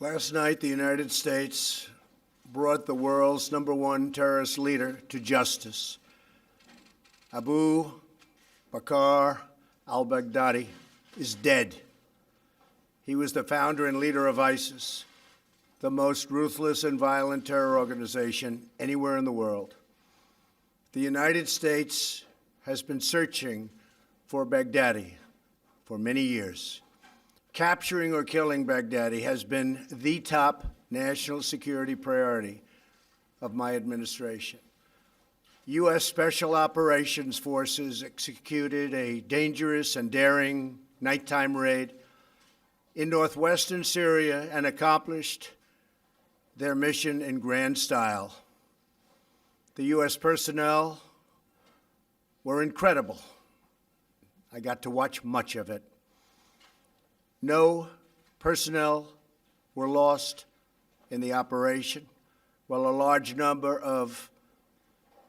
Last night, the United States brought the world's #1 terrorist leader to justice. Abu Bakr al-Baghdadi is dead. He was the founder and leader of ISIS, the most ruthless and violent terror organization anywhere in the world. The United States has been searching for Baghdadi for many years. Capturing or killing Baghdadi has been the top national security priority of my administration. U.S. Special Operations Forces executed a dangerous and daring nighttime raid in northwestern Syria and accomplished their mission in grand style. The U.S. personnel were incredible. I got to watch much of it. No personnel were lost in the operation, while a large number of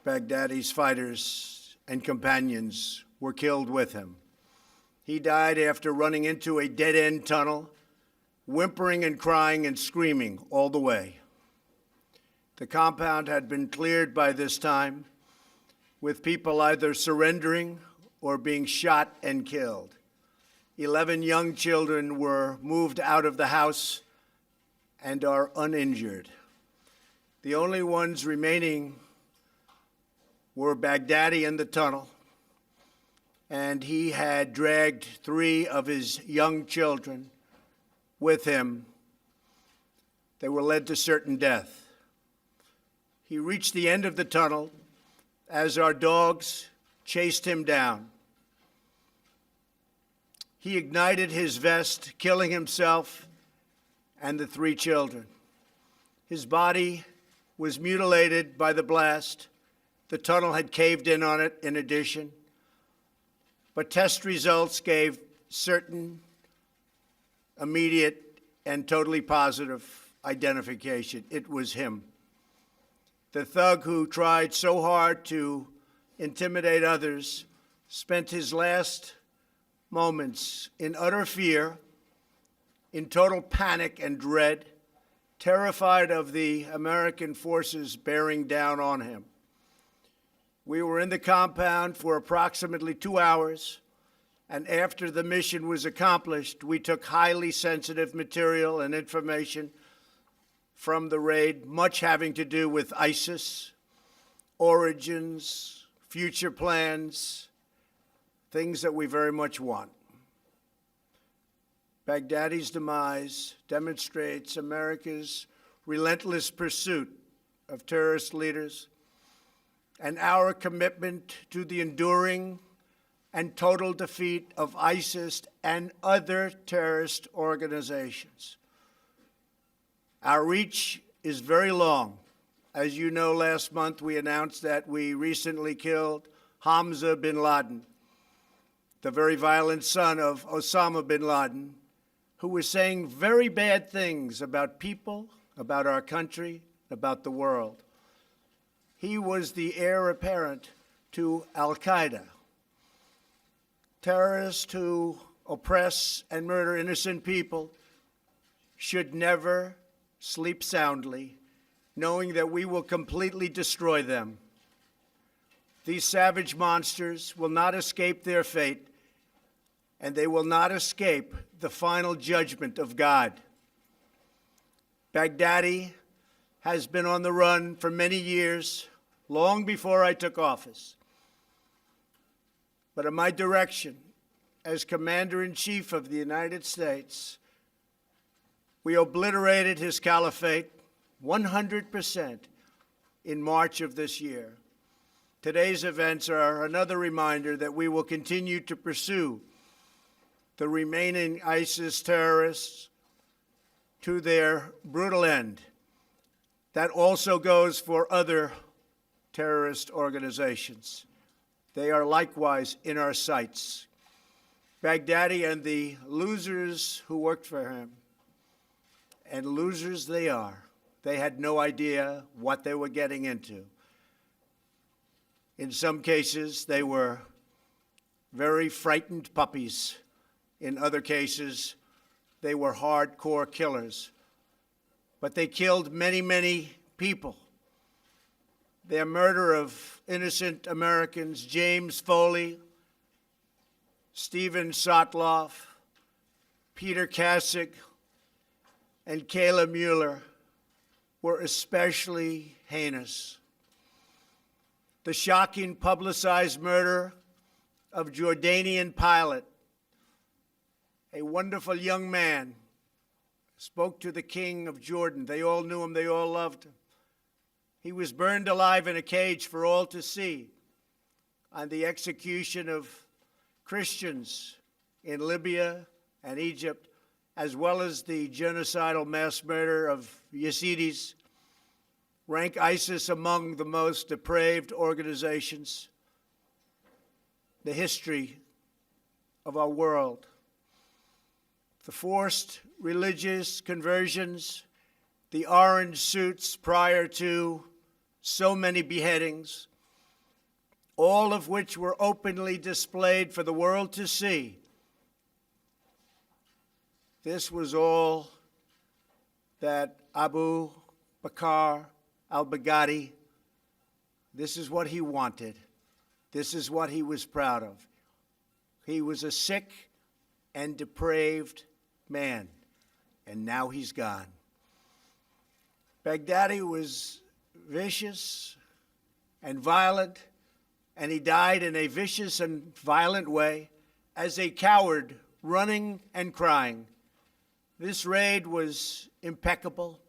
Baghdadi's fighters and companions were killed with him. He died after running into a dead-end tunnel, whimpering and crying and screaming all the way. The compound had been cleared by this time, with people either surrendering or being shot and killed. 11 young children were moved out of the house and are uninjured. The only ones remaining were Baghdadi in the tunnel, and he had dragged 3 of his young children with him. They were led to certain death. He reached the end of the tunnel as our dogs chased him down. He ignited his vest, killing himself and the 3 children. His body was mutilated by the blast. The tunnel had caved in on it in addition. But test results gave certain, immediate, and totally positive identification. It was him. The thug who tried so hard to intimidate others spent his last moments in utter fear, in total panic and dread, terrified of the American forces bearing down on him. We were in the compound for approximately 2 hours, and after the mission was accomplished, we took highly sensitive material and information from the raid, much having to do with ISIS, origins, future plans, things that we very much want. Baghdadi's demise demonstrates America's relentless pursuit of terrorist leaders and our commitment to the enduring and total defeat of ISIS and other terrorist organizations. Our reach is very long. As you know, last month we announced that we recently killed Hamza bin Laden, the very violent son of Osama bin Laden, who was saying very bad things about people, about our country, about the world. He was the heir apparent to al-Qaeda, terrorists who oppress and murder innocent people should never sleep soundly, knowing that we will completely destroy them. These savage monsters will not escape their fate, and they will not escape the final judgment of God. Baghdadi has been on the run for many years, long before I took office. But at my direction, as Commander-in-Chief of the United States, we obliterated his caliphate 100% in March of this year. Today's events are another reminder that we will continue to pursue the remaining ISIS terrorists to their brutal end. That also goes for other terrorist organizations. They are likewise in our sights. Baghdadi and the losers who worked for him, and losers they are. They had no idea what they were getting into. In some cases, they were very frightened puppies. In other cases, they were hardcore killers but they killed many, many people. Their murder of innocent Americans, James Foley, Stephen Sotloff, Peter Kasich, and Kayla Mueller, were especially heinous. The shocking publicized murder of Jordanian pilot, a wonderful young man, spoke to the king of Jordan. They all knew him, they all loved him. He was burned alive in a cage for all to see on the execution of Christians in Libya and Egypt, as well as the genocidal mass murder of Yazidis, rank ISIS among the most depraved organizations in the history of our world. The forced religious conversions, the orange suits prior to so many beheadings, all of which were openly displayed for the world to see. This was all that Abu Bakr al-Baghdadi, this is what he wanted. This is what he was proud of. He was a sick and depraved man, and now he's gone. Baghdadi was vicious and violent, and he died in a vicious and violent way as a coward, running and crying. This raid was impeccable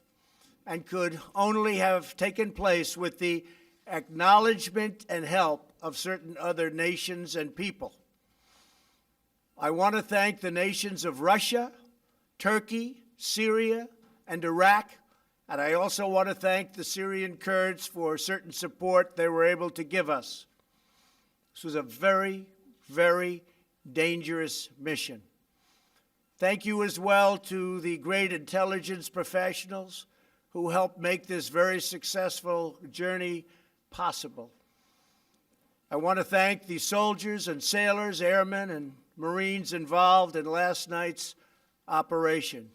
and could only have taken place with the acknowledgement and help of certain other nations and people. I want to thank the nations of Russia, Turkey, Syria, and Iraq, and I also want to thank the Syrian Kurds for certain support they were able to give us. This was a very, very dangerous mission. Thank you as well to the great intelligence professionals who helped make this very successful journey possible. I want to thank the soldiers and sailors, airmen, and Marines involved in last night's operation.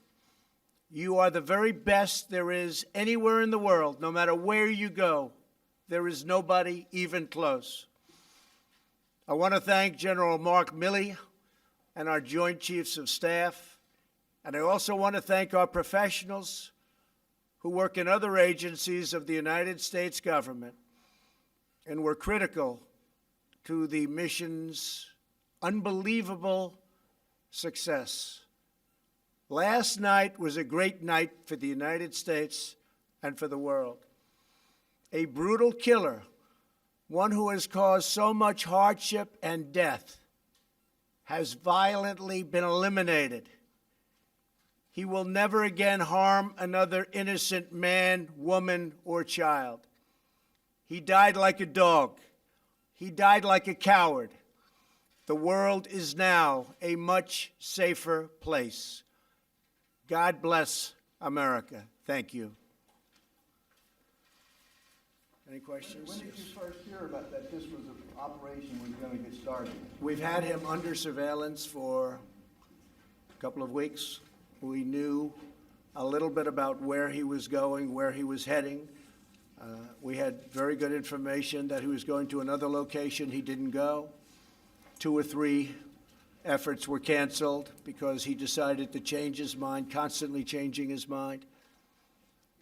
You are the very best there is anywhere in the world. No matter where you go, there is nobody even close. I want to thank General Mark Milley and our Joint Chiefs of Staff, and I also want to thank our professionals who work in other agencies of the United States government and were critical to the mission's unbelievable success. Last night was a great night for the United States and for the world. A brutal killer, one who has caused so much hardship and death, has violently been eliminated. He will never again harm another innocent man, woman, or child. He died like a dog. He died like a coward. The world is now a much safer place. God bless America. Thank you. Any questions? When did you first hear about that this was an operation was going to get started? We've had him under surveillance for a couple of weeks. We knew a little bit about where he was going, where he was heading. We had very good information that he was going to another location. He didn't go. 2 or 3 efforts were canceled because he decided to change his mind, constantly changing his mind.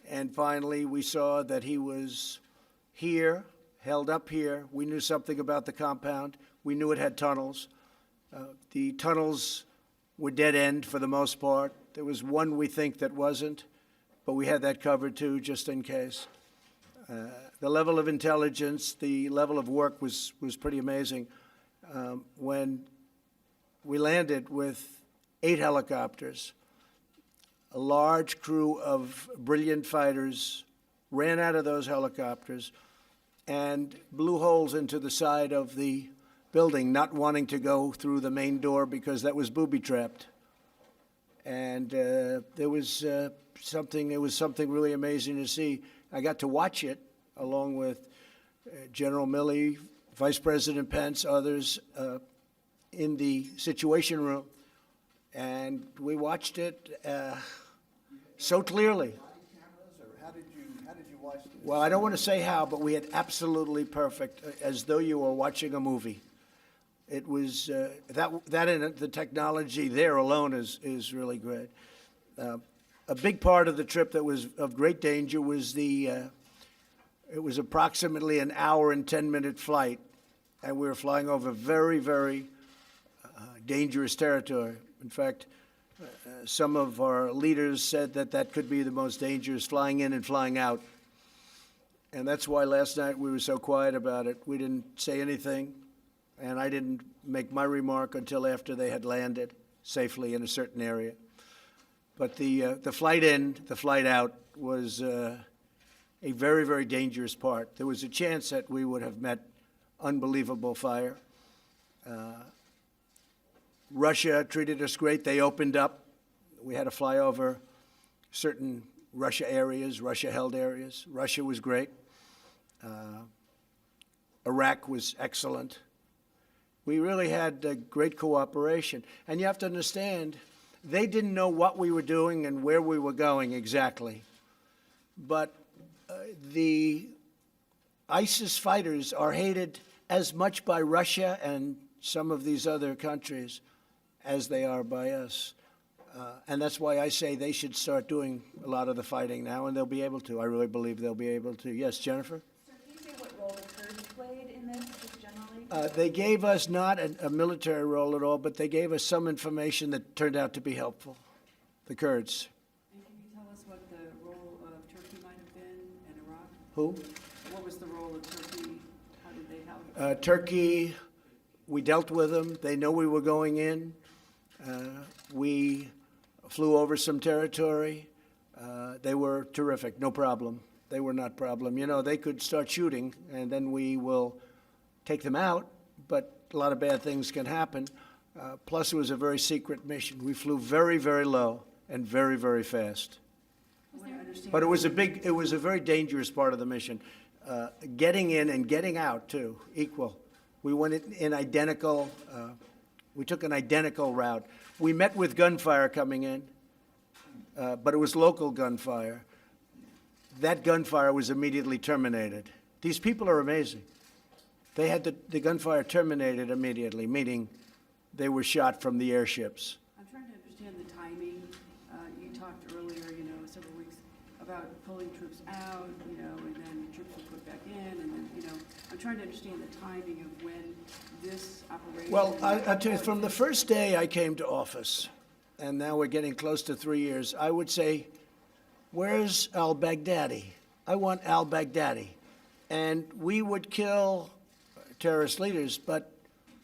And finally, we saw that he was here, held up here. We knew something about the compound. We knew it had tunnels. The tunnels were dead end for the most part. There was one we think that wasn't, but we had that covered too, just in case. The level of intelligence, the level of work was pretty amazing. When we landed with 8 helicopters, a large crew of brilliant fighters ran out of those helicopters and blew holes into the side of the building, not wanting to go through the main door because that was booby-trapped. And it was something really amazing to see. I got to watch it along with General Milley, Vice President Pence, others in the Situation Room, and we watched it so clearly. watched it. Well, I don't want to say how, but we had absolutely perfect, as though you were watching a movie. It was, that and the technology there alone is really great. A big part of the trip that was of great danger was it was approximately an hour and 10-minute flight, and we were flying over very, very dangerous territory. In fact, some of our leaders said that that could be the most dangerous flying in and flying out. And that's why last night we were so quiet about it. We didn't say anything, and I didn't make my remark until after they had landed safely in a certain area. But the flight in, the flight out was a very, very dangerous part. There was a chance that we would have met unbelievable fire. Russia treated us great. They opened up. We had to fly over certain Russia areas, Russia-held areas. Russia was great. Iraq was excellent. We really had great cooperation. And you have to understand, they didn't know what we were doing and where we were going exactly. But the ISIS fighters are hated as much by Russia and some of these other countries as they are by us. And that's why I say they should start doing a lot of the fighting now, and they'll be able to. I really believe they'll be able to. Yes, Jennifer? So can you say what role the Kurds played in this, just generally? They gave us not a military role at all, but they gave us some information that turned out to be helpful, the Kurds. And can you tell us what the role of Turkey might have been in Iraq? Who? What was the role of Turkey? How did they help? Turkey, we dealt with them. They know we were going in. We flew over some territory. They were terrific, no problem. They were not problem. You know, they could start shooting, and then we will take them out, but a lot of bad things can happen. Plus, it was a very secret mission. We flew very, very low and very, very fast. But it was a very dangerous part of the mission. Getting in and getting out, too, equal. We went in identical, we took an identical route. We met with gunfire coming in, but it was local gunfire. That gunfire was immediately terminated. These people are amazing. They had the gunfire terminated immediately, meaning they were shot from the airships. I'm trying to understand the timing. You talked earlier, several weeks about pulling troops out, and then troops were put back in, and then, I'm trying to understand the timing of when this operation. Well, I'll tell you, from the first day I came to office, and now we're getting close to 3 years, I would say, where's al-Baghdadi? I want al-Baghdadi. And we would kill terrorist leaders, but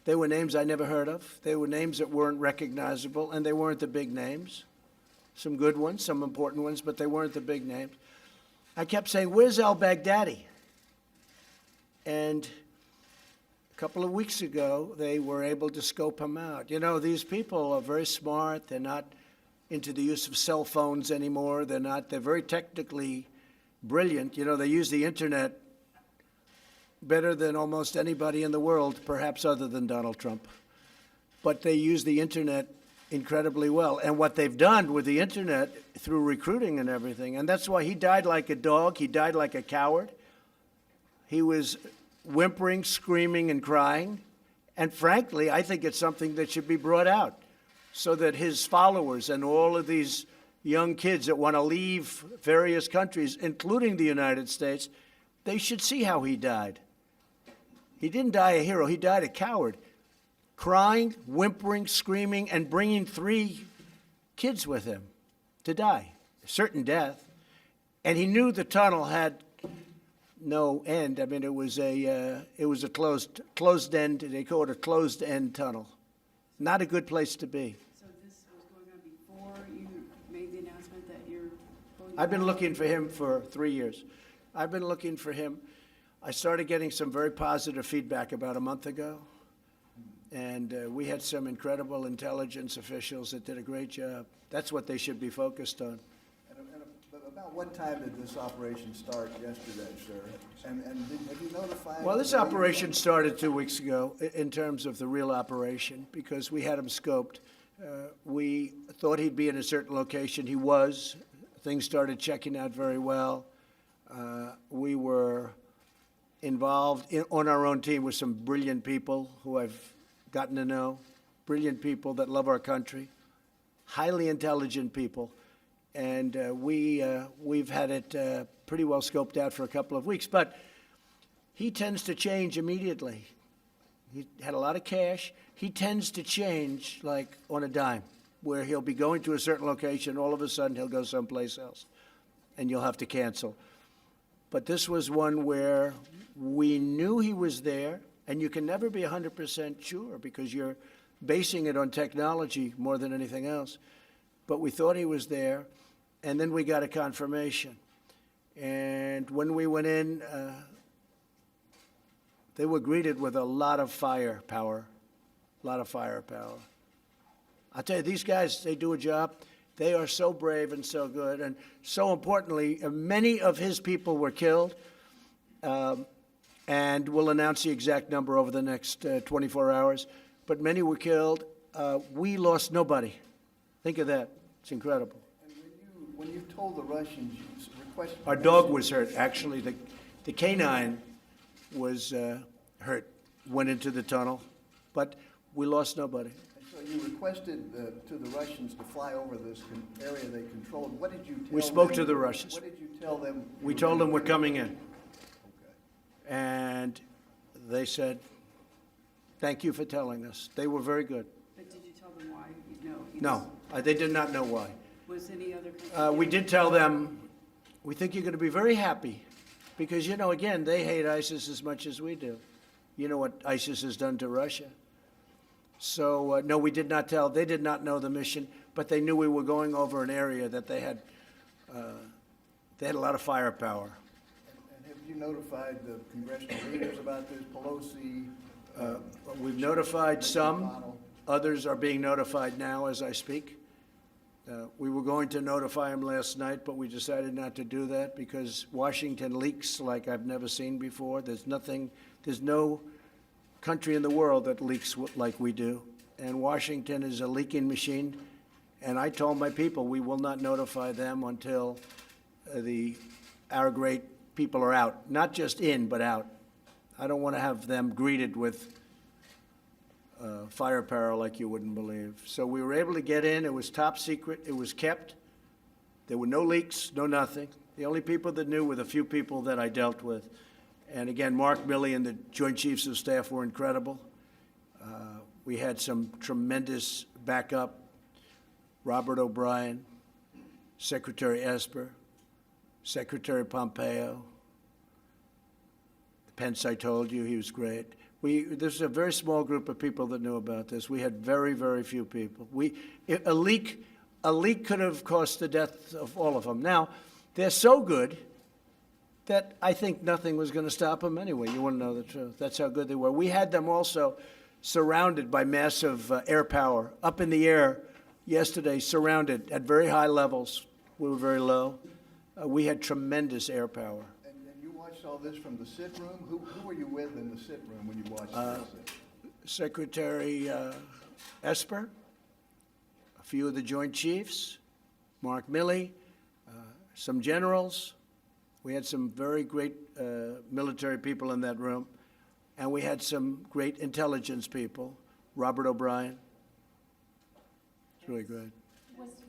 they were names I never heard of. They were names that weren't recognizable, and they weren't the big names. Some good ones, some important ones, but they weren't the big names. I kept saying, where's al-Baghdadi? And a couple of weeks ago, they were able to scope him out. These people are very smart. They're not into the use of cell phones anymore. They're very technically brilliant. They use the internet better than almost anybody in the world, perhaps other than Donald Trump. But they use the internet incredibly well. And what they've done with the internet through recruiting and everything, and that's why he died like a dog. He died like a coward. He was whimpering, screaming, and crying. And frankly, I think it's something that should be brought out so that his followers and all of these young kids that want to leave various countries, including the United States, they should see how he died. He didn't die a hero. He died a coward, crying, whimpering, screaming, and bringing 3 kids with him to die, a certain death. And he knew the tunnel had no end. I mean, it was a closed end. They call it a closed end tunnel. Not a good place to be. So this was going on before you made the announcement that you're pulling. I've been looking for him for 3 years. I've been looking for him. I started getting some very positive feedback about a month ago, and we had some incredible intelligence officials that did a great job. That's what they should be focused on. But about what time did this operation start yesterday, sir? And have you notified? Well, this operation started 2 weeks ago in terms of the real operation because we had him scoped. We thought he'd be in a certain location. He was. Things started checking out very well. We were involved on our own team with some brilliant people who I've gotten to know, brilliant people that love our country, highly intelligent people, and we've had it pretty well scoped out for a couple of weeks. But he tends to change immediately. He had a lot of cash. He tends to change like on a dime, where he'll be going to a certain location, all of a sudden he'll go someplace else, and you'll have to cancel. But this was one where we knew he was there, and you can never be 100% sure because you're basing it on technology more than anything else. But we thought he was there, and then we got a confirmation. And when we went in, they were greeted with a lot of firepower, a lot of firepower. I'll tell you, these guys, they do a job. They are so brave and so good. And so importantly, many of his people were killed, and we'll announce the exact number over the next 24 hours. But many were killed. We lost nobody. Think of that. It's incredible. And when you told the Russians, you requested... Our dog was hurt. Actually, the canine was hurt, went into the tunnel. But we lost nobody. So you requested to the Russians to fly over this area they controlled. What did you tell them? We spoke to the Russians. What did you tell them? We told them we're coming in. Okay. And they said, thank you for telling us. They were very good. But did you tell them why? No, they did not know why. Was any other country? We did tell them, we think you're going to be very happy because, you know, again, they hate ISIS as much as we do. You know what ISIS has done to Russia. So, no, we did not tell. They did not know the mission, but they knew we were going over an area that they had a lot of firepower. And have you notified the congressional leaders about this, Pelosi? We've notified some. McConnell? Others are being notified now as I speak. We were going to notify them last night, but we decided not to do that because Washington leaks like I've never seen before. There's no country in the world that leaks like we do. And Washington is a leaking machine. And I told my people we will not notify them until our great people are out. Not just in, but out. I don't want to have them greeted with firepower like you wouldn't believe. So we were able to get in. It was top secret. It was kept. There were no leaks, no nothing. The only people that knew were the few people that I dealt with. And again, Mark Milley and the Joint Chiefs of Staff were incredible. We had some tremendous backup. Robert O'Brien, Secretary Esper, Secretary Pompeo. Pence, I told you, he was great. This is a very small group of people that knew about this. We had very, very few people. A leak could have cost the death of all of them. Now, they're so good that I think nothing was going to stop them anyway. You want to know the truth. That's how good they were. We had them also surrounded by massive air power, up in the air yesterday, surrounded at very high levels. We were very low. We had tremendous air power. And you watched all this from the sit room? Who were you with in the sit room when you watched this? Secretary Esper, a few of the Joint Chiefs, Mark Milley, some generals. We had some very great military people in that room, and we had some great intelligence people. Robert O'Brien. It's really good.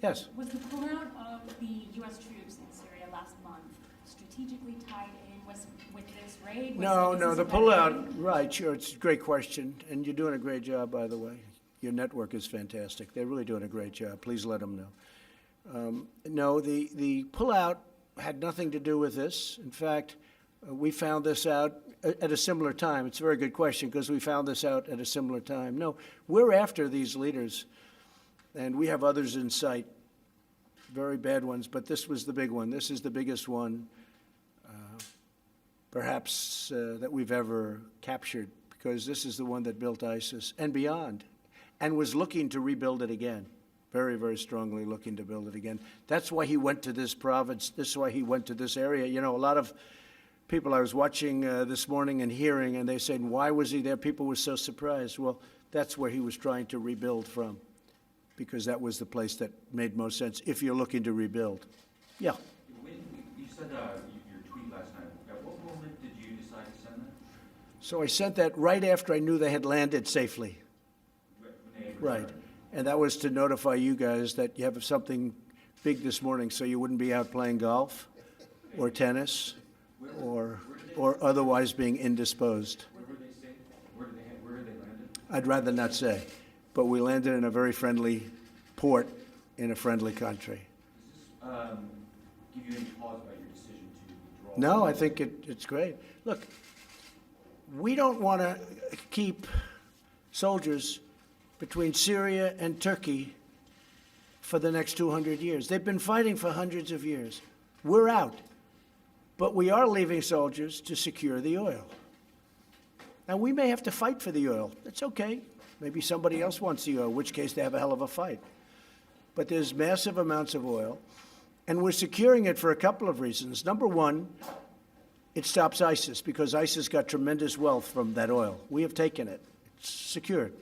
Yes? Was the pullout of the U.S. troops in Syria last month strategically tied in with this raid? No, the pullout, right, sure, it's a great question, and you're doing a great job, by the way. Your network is fantastic. They're really doing a great job. Please let them know. No, the pullout had nothing to do with this. In fact, we found this out at a similar time. It's a very good question because we found this out at a similar time. No, we're after these leaders, and we have others in sight, very bad ones, but this was the big one. This is the biggest one, perhaps, that we've ever captured because this is the one that built ISIS and beyond and was looking to rebuild it again. Very, very strongly looking to build it again. That's why he went to this province. This is why he went to this area. You know, a lot of people I was watching this morning and hearing, and they said, why was he there? People were so surprised. Well, that's where he was trying to rebuild from, because that was the place that made most sense if you're looking to rebuild. Yeah. You said your tweet last So I sent that right after I knew they had landed safely. Right. And that was to notify you guys that you have something big this morning, so you wouldn't be out playing golf or tennis or otherwise being indisposed. Where did they landed? I'd rather not say, but we landed in a very friendly port in a friendly country. Does this give you any pause about your decision to withdraw? No, I think it's great. Look, we don't want to keep soldiers between Syria and Turkey for the next 200 years. They've been fighting for hundreds of years. We're out. But we are leaving soldiers to secure the oil. Now, we may have to fight for the oil. That's okay. Maybe somebody else wants the oil, in which case they have a hell of a fight. But there's massive amounts of oil, and we're securing it for a couple of reasons. Number one, it stops ISIS, because ISIS got tremendous wealth from that oil. We have taken it. It's secured.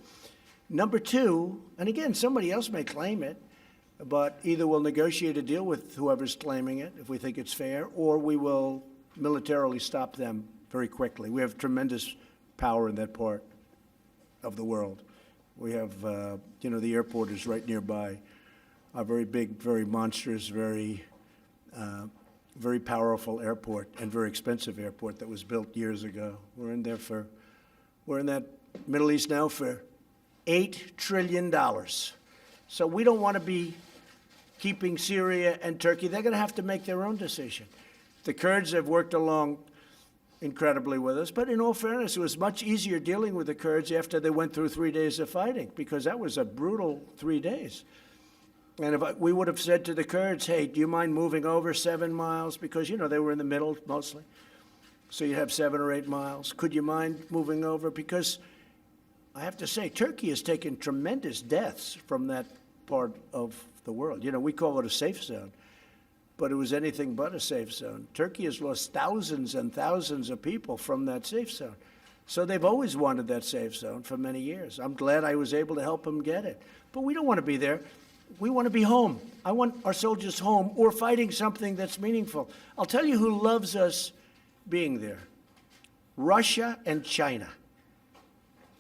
Number two, and again, somebody else may claim it, but either we'll negotiate a deal with whoever's claiming it, if we think it's fair, or we will militarily stop them very quickly. We have tremendous power in that part of the world. We have, the airport is right nearby. A very big, very monstrous, very powerful airport and very expensive airport that was built years ago. We're in that Middle East now for $8 trillion. So we don't want to be keeping Syria and Turkey. They're going to have to make their own decision. The Kurds have worked along incredibly with us, but in all fairness, it was much easier dealing with the Kurds after they went through 3 days of fighting, because that was a brutal 3 days. And if we would have said to the Kurds, hey, do you mind moving over 7 miles? Because, they were in the middle mostly. So you have 7 or 8 miles. Could you mind moving over? Because I have to say, Turkey has taken tremendous deaths from that part of the world. We call it a safe zone, but it was anything but a safe zone. Turkey has lost thousands and thousands of people from that safe zone. So they've always wanted that safe zone for many years. I'm glad I was able to help them get it. But we don't want to be there. We want to be home. I want our soldiers home or fighting something that's meaningful. I'll tell you who loves us being there. Russia and China.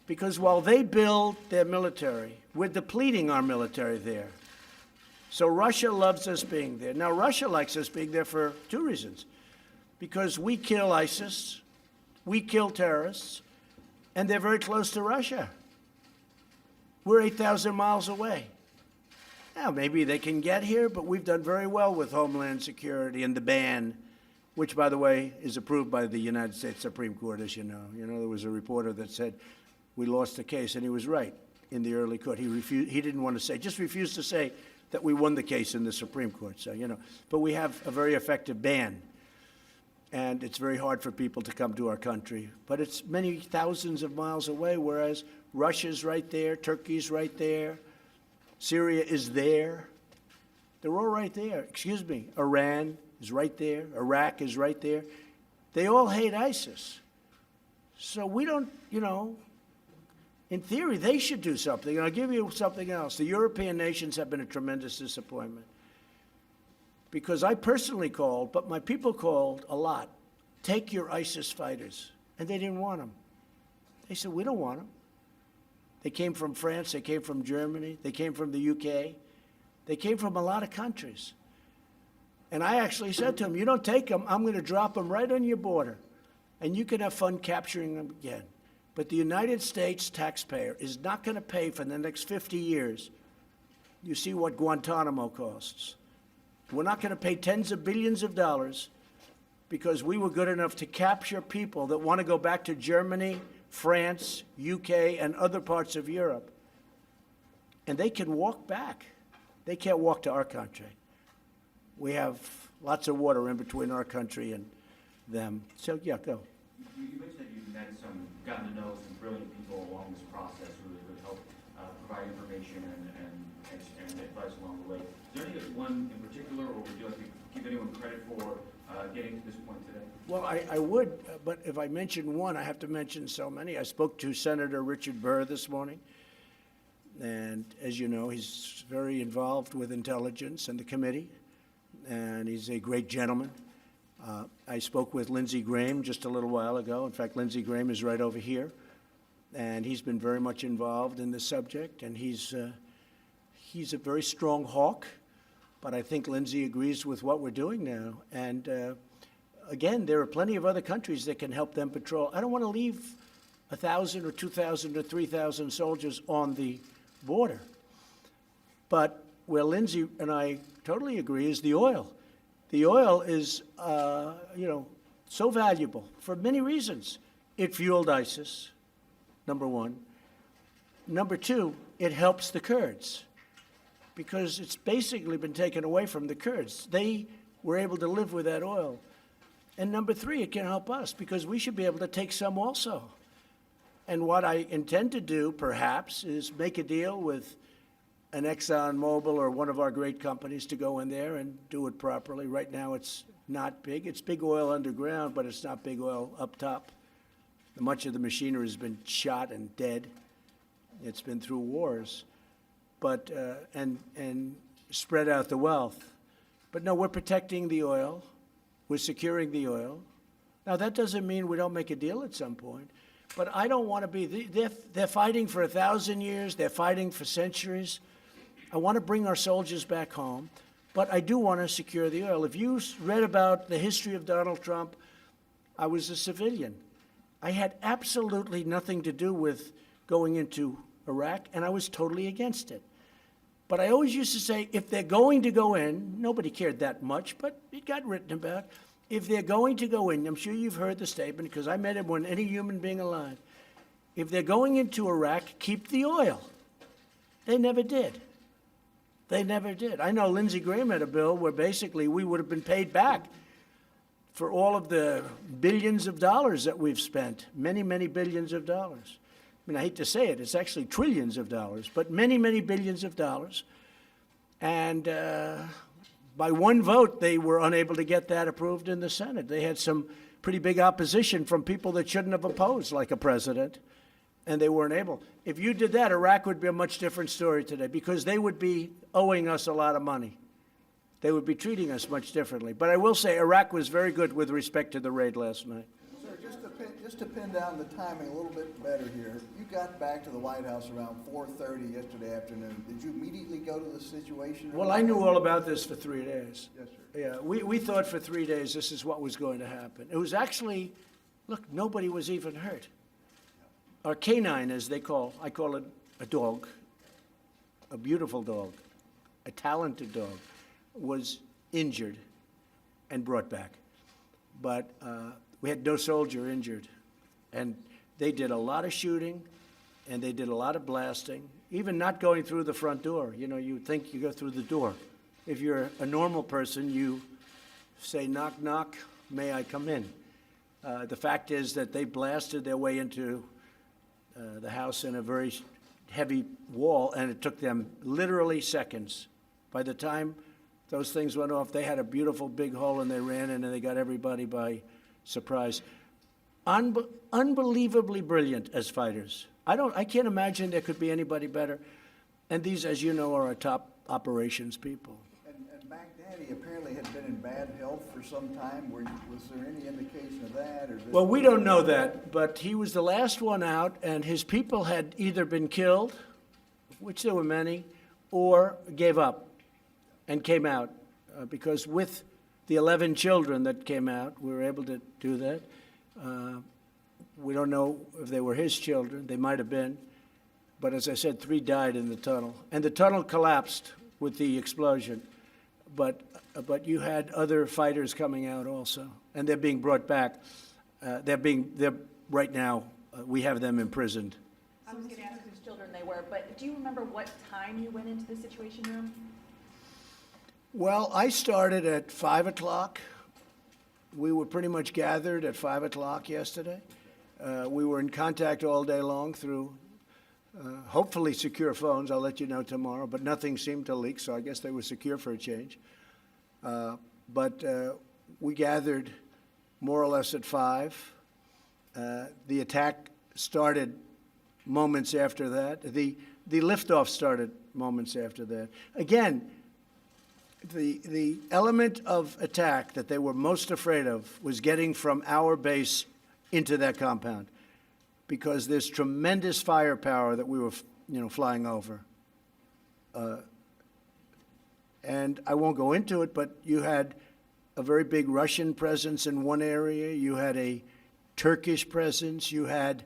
Because while they build their military, we're depleting our military there. So Russia loves us being there. Now, Russia likes us being there for 2 reasons. Because we kill ISIS, we kill terrorists, and they're very close to Russia. We're 8,000 miles away. Now, maybe they can get here, but we've done very well with Homeland Security and the ban, which, by the way, is approved by the United States Supreme Court, as you know. There was a reporter that said we lost the case, and he was right in the early court. He didn't want to say, just refused to say that we won the case in the Supreme Court. So, but we have a very effective ban, and it's very hard for people to come to our country. But it's many thousands of miles away, whereas Russia's right there, Turkey's right there, Syria is there. They're all right there. Excuse me, Iran is right there, Iraq is right there. They all hate ISIS. So we don't, in theory, they should do something. And I'll give you something else. The European nations have been a tremendous disappointment. Because I personally called, but my people called a lot, take your ISIS fighters. And they didn't want them. They said, we don't want them. They came from France, they came from Germany, they came from the UK. They came from a lot of countries. And I actually said to them, you don't take them, I'm going to drop them right on your border. And you can have fun capturing them again. But the United States taxpayer is not going to pay for the next 50 years. You see what Guantanamo costs. We're not going to pay tens of billions of dollars because we were good enough to capture people that want to go back to Germany, France, UK, and other parts of Europe. And they can walk back. They can't walk to our country. We have lots of water in between our country and them. So, yeah, go. You mentioned that you've gotten to know some brilliant people along this process who would help provide information and advice along the way. Is there anyone in particular, or would you like to give anyone credit for getting to this point today? Well, I would, but if I mention one, I have to mention so many. I spoke to Senator Richard Burr this morning, and as you know, he's very involved with intelligence and the committee, and he's a great gentleman. I spoke with Lindsey Graham just a little while ago. In fact, Lindsey Graham is right over here, and he's been very much involved in this subject, and he's a very strong hawk, but I think Lindsey agrees with what we're doing now. And again, there are plenty of other countries that can help them patrol. I don't want to leave 1,000 or 2,000 or 3,000 soldiers on the border. But where Lindsey and I totally agree is the oil. The oil is, so valuable for many reasons. It fueled ISIS, number one. Number two, it helps the Kurds because it's basically been taken away from the Kurds. They were able to live with that oil. And number three, it can help us because we should be able to take some also. And what I intend to do, perhaps, is make a deal with an ExxonMobil or one of our great companies to go in there and do it properly. Right now, it's not big. It's big oil underground, but it's not big oil up top. Much of the machinery has been shot and dead. It's been through wars, but and spread out the wealth. But no, we're protecting the oil. We're securing the oil. Now, that doesn't mean we don't make a deal at some point. But I don't want to be, they're fighting for 1,000 years. They're fighting for centuries. I want to bring our soldiers back home, but I do want to secure the oil. If you read about the history of Donald Trump, I was a civilian. I had absolutely nothing to do with going into Iraq, and I was totally against it. But I always used to say, if they're going to go in, nobody cared that much, but it got written about. If they're going to go in, I'm sure you've heard the statement, because I met it more than any human being alive. If they're going into Iraq, keep the oil. They never did. They never did. I know Lindsey Graham had a bill where basically we would have been paid back for all of the billions of dollars that we've spent, many, many billions of dollars. I mean, I hate to say it, it's actually trillions of dollars, but many, many billions of dollars. And by one vote, they were unable to get that approved in the Senate. They had some pretty big opposition from people that shouldn't have opposed, like a president, and they weren't able. If you did that, Iraq would be a much different story today because they would be owing us a lot of money. They would be treating us much differently. But I will say Iraq was very good with respect to the raid last night. Sir, just to pin down the timing a little bit better here, you got back to the White House around 4:30 yesterday afternoon. Did you immediately go to the situation? Well, I knew all about this for 3 days. Yes, sir. Yeah, we thought for 3 days this is what was going to happen. It was actually, look, nobody was even hurt. Our canine, as I call it a dog, a beautiful dog, a talented dog, was injured and brought back. But we had no soldier injured. And they did a lot of shooting, and they did a lot of blasting, even not going through the front door. You know, you would think you go through the door. If you're a normal person, you say, knock, knock, may I come in? The fact is that they blasted their way into the house in a very heavy wall, and it took them literally seconds. By the time those things went off, they had a beautiful big hole, and they ran in, and they got everybody by surprise. Unbelievably brilliant as fighters. I can't imagine there could be anybody better. And these, as you know, are our top operations people. And Baghdadi apparently had been in bad health for some time. Was there any indication of that? Or Well, we don't know that, but he was the last one out, and his people had either been killed, which there were many, or gave up and came out. Because with the 11 children that came out, we were able to do that. We don't know if they were his children. They might have been. But as I said, 3 died in the tunnel. And the tunnel collapsed with the explosion. But you had other fighters coming out also, and they're being brought back. They're right now, we have them imprisoned. I was gonna ask whose children they were, but do you remember what time you went into the Situation Room? Well, I started at 5 o'clock. We were pretty much gathered at 5 o'clock yesterday. We were in contact all day long through hopefully secure phones. I'll let you know tomorrow, but nothing seemed to leak, so I guess they were secure for a change. But we gathered more or less at 5. The attack started moments after that. The liftoff started moments after that. Again, The element of attack that they were most afraid of was getting from our base into that compound, because there's tremendous firepower that we were, flying over. And I won't go into it, but you had a very big Russian presence in one area. You had a Turkish presence. You had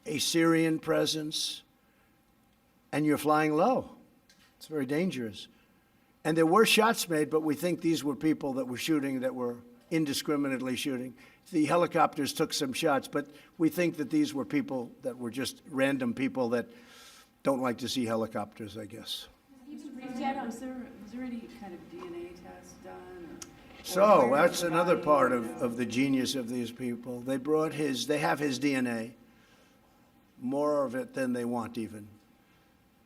a Syrian presence. And you're flying low. It's very dangerous. And there were shots made, but we think these were people that were shooting, that were indiscriminately shooting. The helicopters took some shots, but we think that these were people that were just random people that don't like to see helicopters, I guess. Was there any kind of DNA test done? So that's another part of the genius of these people. They have his DNA, more of it than they want even.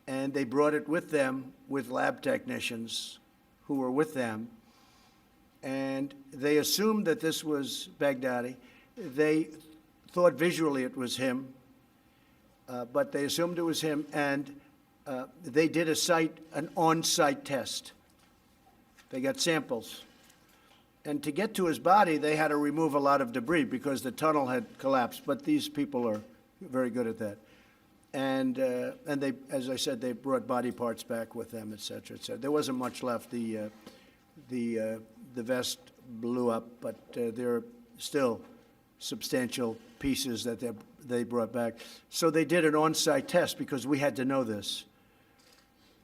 And they brought it with them with lab technicians who were with them. And they assumed that this was Baghdadi. They thought visually it was him, but they assumed it was him. And they did an on-site test. They got samples. And to get to his body, they had to remove a lot of debris because the tunnel had collapsed. But these people are very good at that. And they, as I said, they brought body parts back with them, et cetera, et cetera. There wasn't much left. The vest blew up, but there are still substantial pieces that they brought back. So they did an on-site test because we had to know this.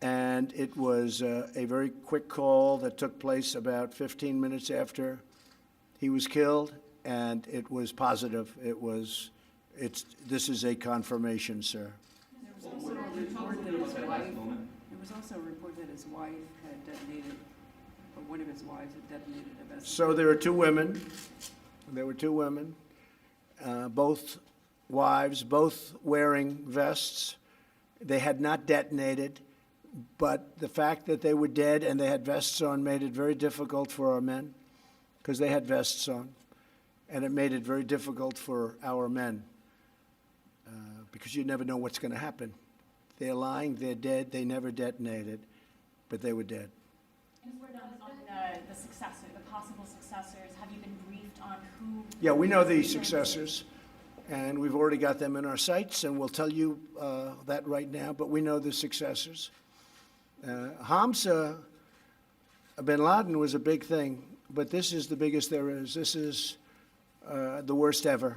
And it was a very quick call that took place about 15 minutes after he was killed, and it was positive. This is a confirmation, sir. There was also a report that his wife had detonated, or one of his wives had detonated a vessel. So there were two women. There were two women, both wives, both wearing vests. They had not detonated, but the fact that they were dead and they had vests on made it very difficult for our men, because they had vests on, and it made it very difficult for our men. Because you never know what's going to happen. They're lying, they're dead, they never detonated, but they were dead. And word on the successor, the possible successors, have you been briefed on who? Yeah, we know the successors, and we've already got them in our sights, and we'll tell you that right now, but we know the successors. Hamza bin Laden was a big thing, but this is the biggest there is. This is the worst ever.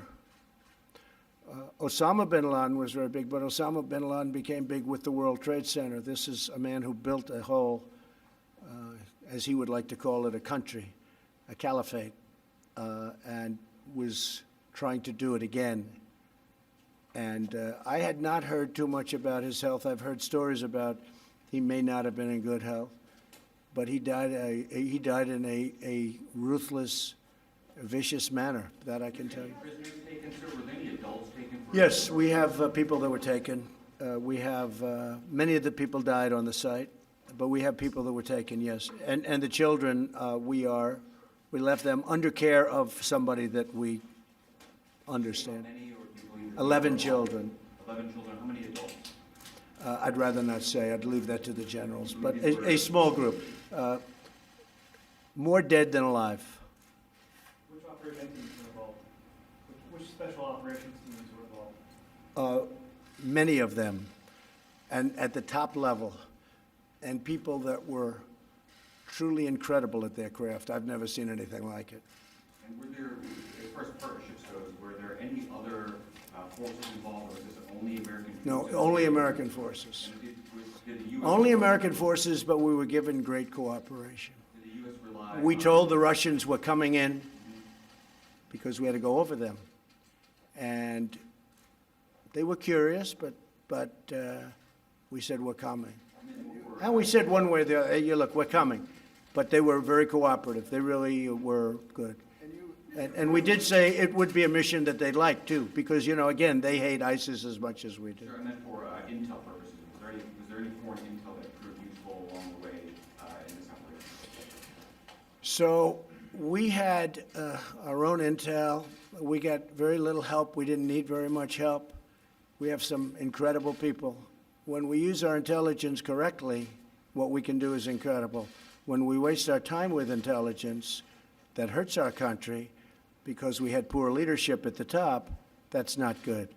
Osama bin Laden was very big, but Osama bin Laden became big with the World Trade Center. This is a man who built a whole, as he would like to call it, a country, a caliphate, and was trying to do it again. And I had not heard too much about his health. I've heard stories about he may not have been in good health, but he died in a ruthless, vicious manner, that I can tell you. Prisoners taken, sir? Were there any adults taken? Yes, we have people that were taken. We have, many of the people died on the site, but we have people that were taken, yes. And the children, we left them under care of somebody that we understand. Many or people you 11 children. 11 children. How many adults? I'd rather not say. I'd leave that to the generals. But a small group. More dead than alive. Which operation teams were involved? Which special operations teams were involved? Many of them, and at the top level, and people that were truly incredible at their craft. I've never seen anything like it. And were there, as far as partnerships goes, were there any other forces involved, or was this only American forces? No, only American forces. And did the U.S. Only American forces, but we were given great cooperation. Did the U.S. rely We on- told the Russians we're coming in because we had to go over them. And they were curious, but we said we're coming. And we said one way or the other, hey, look, we're coming. But they were very cooperative. They really were good. And we did say it would be a mission that they'd like, too, because, again, they hate ISIS as much as we do. Sure, I meant for intel purposes. Was there any foreign intel that proved useful along the way in this operation? So we had our own intel. We got very little help. We didn't need very much help. We have some incredible people. When we use our intelligence correctly, what we can do is incredible. when we waste our time with intelligence that hurts our country because we had poor leadership at the top, that's not good.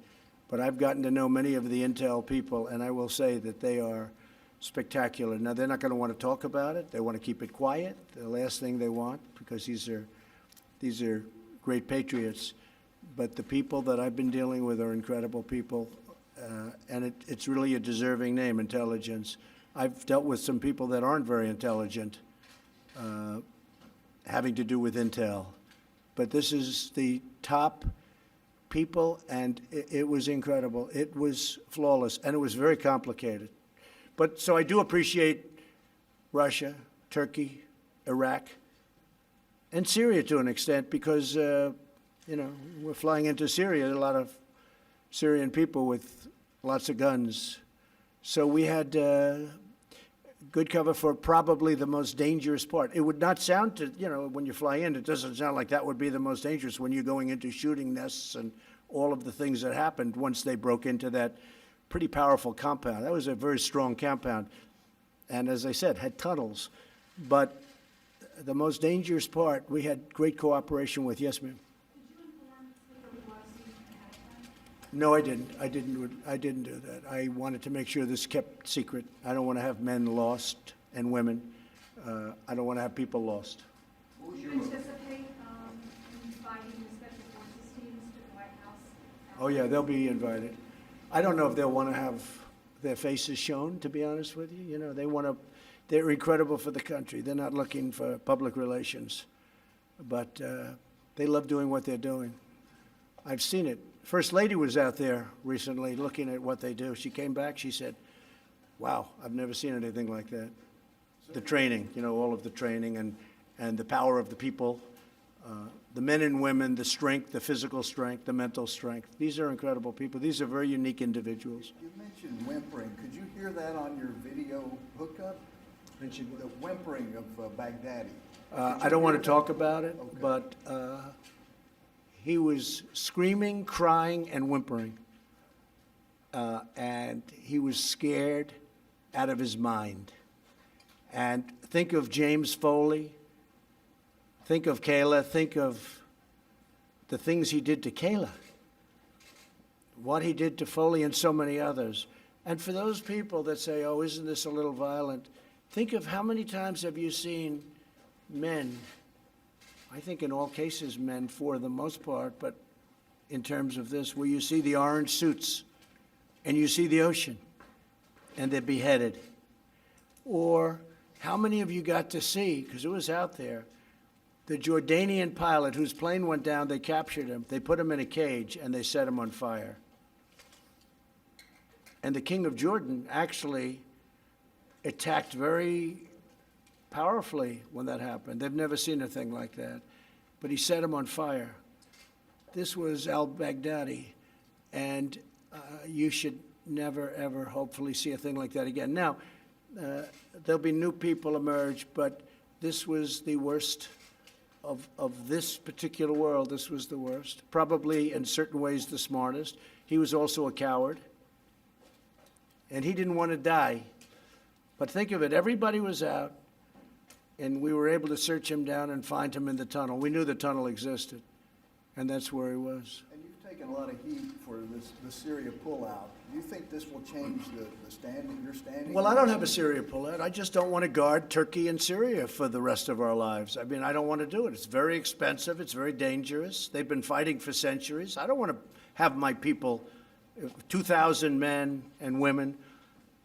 But I've gotten to know many of the intel people, and I will say that they are spectacular. Now, they're not going to want to talk about it. They want to keep it quiet, the last thing they want, because these are great patriots. But the people that I've been dealing with are incredible people, and it's really a deserving name, intelligence. I've dealt with some people that aren't very intelligent, having to do with intel. But this is the top people, and it was incredible. It was flawless, and it was very complicated. But so I do appreciate Russia, Turkey, Iraq, and Syria to an extent, because, we're flying into Syria, a lot of Syrian people with lots of guns. So we had good cover for probably the most dangerous part. It would not sound to, when you fly in, it doesn't sound like that would be the most dangerous when you're going into shooting nests and all of the things that happened once they broke into that pretty powerful compound. That was a very strong compound. And as I said, had tunnels. But the most dangerous part, we had great cooperation with. Yes, ma'am? Did you inform Sleeper who was used ahead of time? No, I didn't. I didn't do that. I wanted to make sure this kept secret. I don't want to have men lost and women. I don't want to have people lost. What was Do your you anticipate inviting the special forces teams to the White House? Oh, yeah, they'll be invited. I don't know if they'll want to have their faces shown, to be honest with you. They're incredible for the country. They're not looking for public relations. But they love doing what they're doing. I've seen it. First Lady was out there recently looking at what they do. She came back, she said, wow, I've never seen anything like that. The training, all of the training and the power of the people, the men and women, the strength, the physical strength, the mental strength. These are incredible people. These are very unique individuals. You mentioned whimpering. Could you hear that on your video hookup? The whimpering of Baghdadi. I don't want to talk about it, Okay. but he was screaming, crying, and whimpering. And he was scared out of his mind. And think of James Foley. Think of Kayla. Think of the things he did to Kayla. What he did to Foley and so many others. And for those people that say, oh, isn't this a little violent? Think of how many times have you seen men, I think in all cases men for the most part, but in terms of this, where you see the orange suits and you see the ocean and they're beheaded. Or how many of you got to see, because it was out there, the Jordanian pilot whose plane went down, they captured him, they put him in a cage, and they set him on fire. And the king of Jordan actually attacked very powerfully when that happened. They've never seen a thing like that. But he set him on fire. This was al-Baghdadi, and you should never, ever, hopefully, see a thing like that again. Now, there'll be new people emerge, but this was the worst of this particular world. This was the worst. Probably, in certain ways, the smartest. He was also a coward, and he didn't want to die. But think of it, everybody was out, and we were able to search him down and find him in the tunnel. We knew the tunnel existed, and that's where he was. And you've taken a lot of heat for the Syria pullout. Do you think this will change the standing, your standing? Well, I don't have a Syria pullout. I just don't want to guard Turkey and Syria for the rest of our lives. I mean, I don't want to do it. It's very expensive. It's very dangerous. They've been fighting for centuries. I don't want to have my people, 2,000 men and women,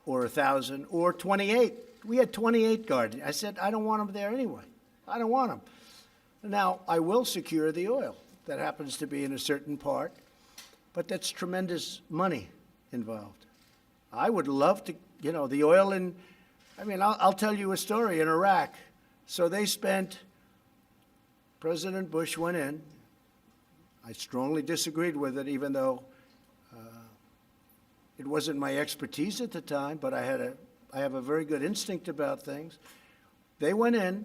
or 1,000, or 28. We had 28 guards. I said, I don't want them there anyway. I don't want them. Now, I will secure the oil. That happens to be in a certain part, but that's tremendous money involved. I would love to, the oil in, I'll tell you a story in Iraq. So they spent, President Bush went in. I strongly disagreed with it, even though it wasn't my expertise at the time, but I have a very good instinct about things. They went in,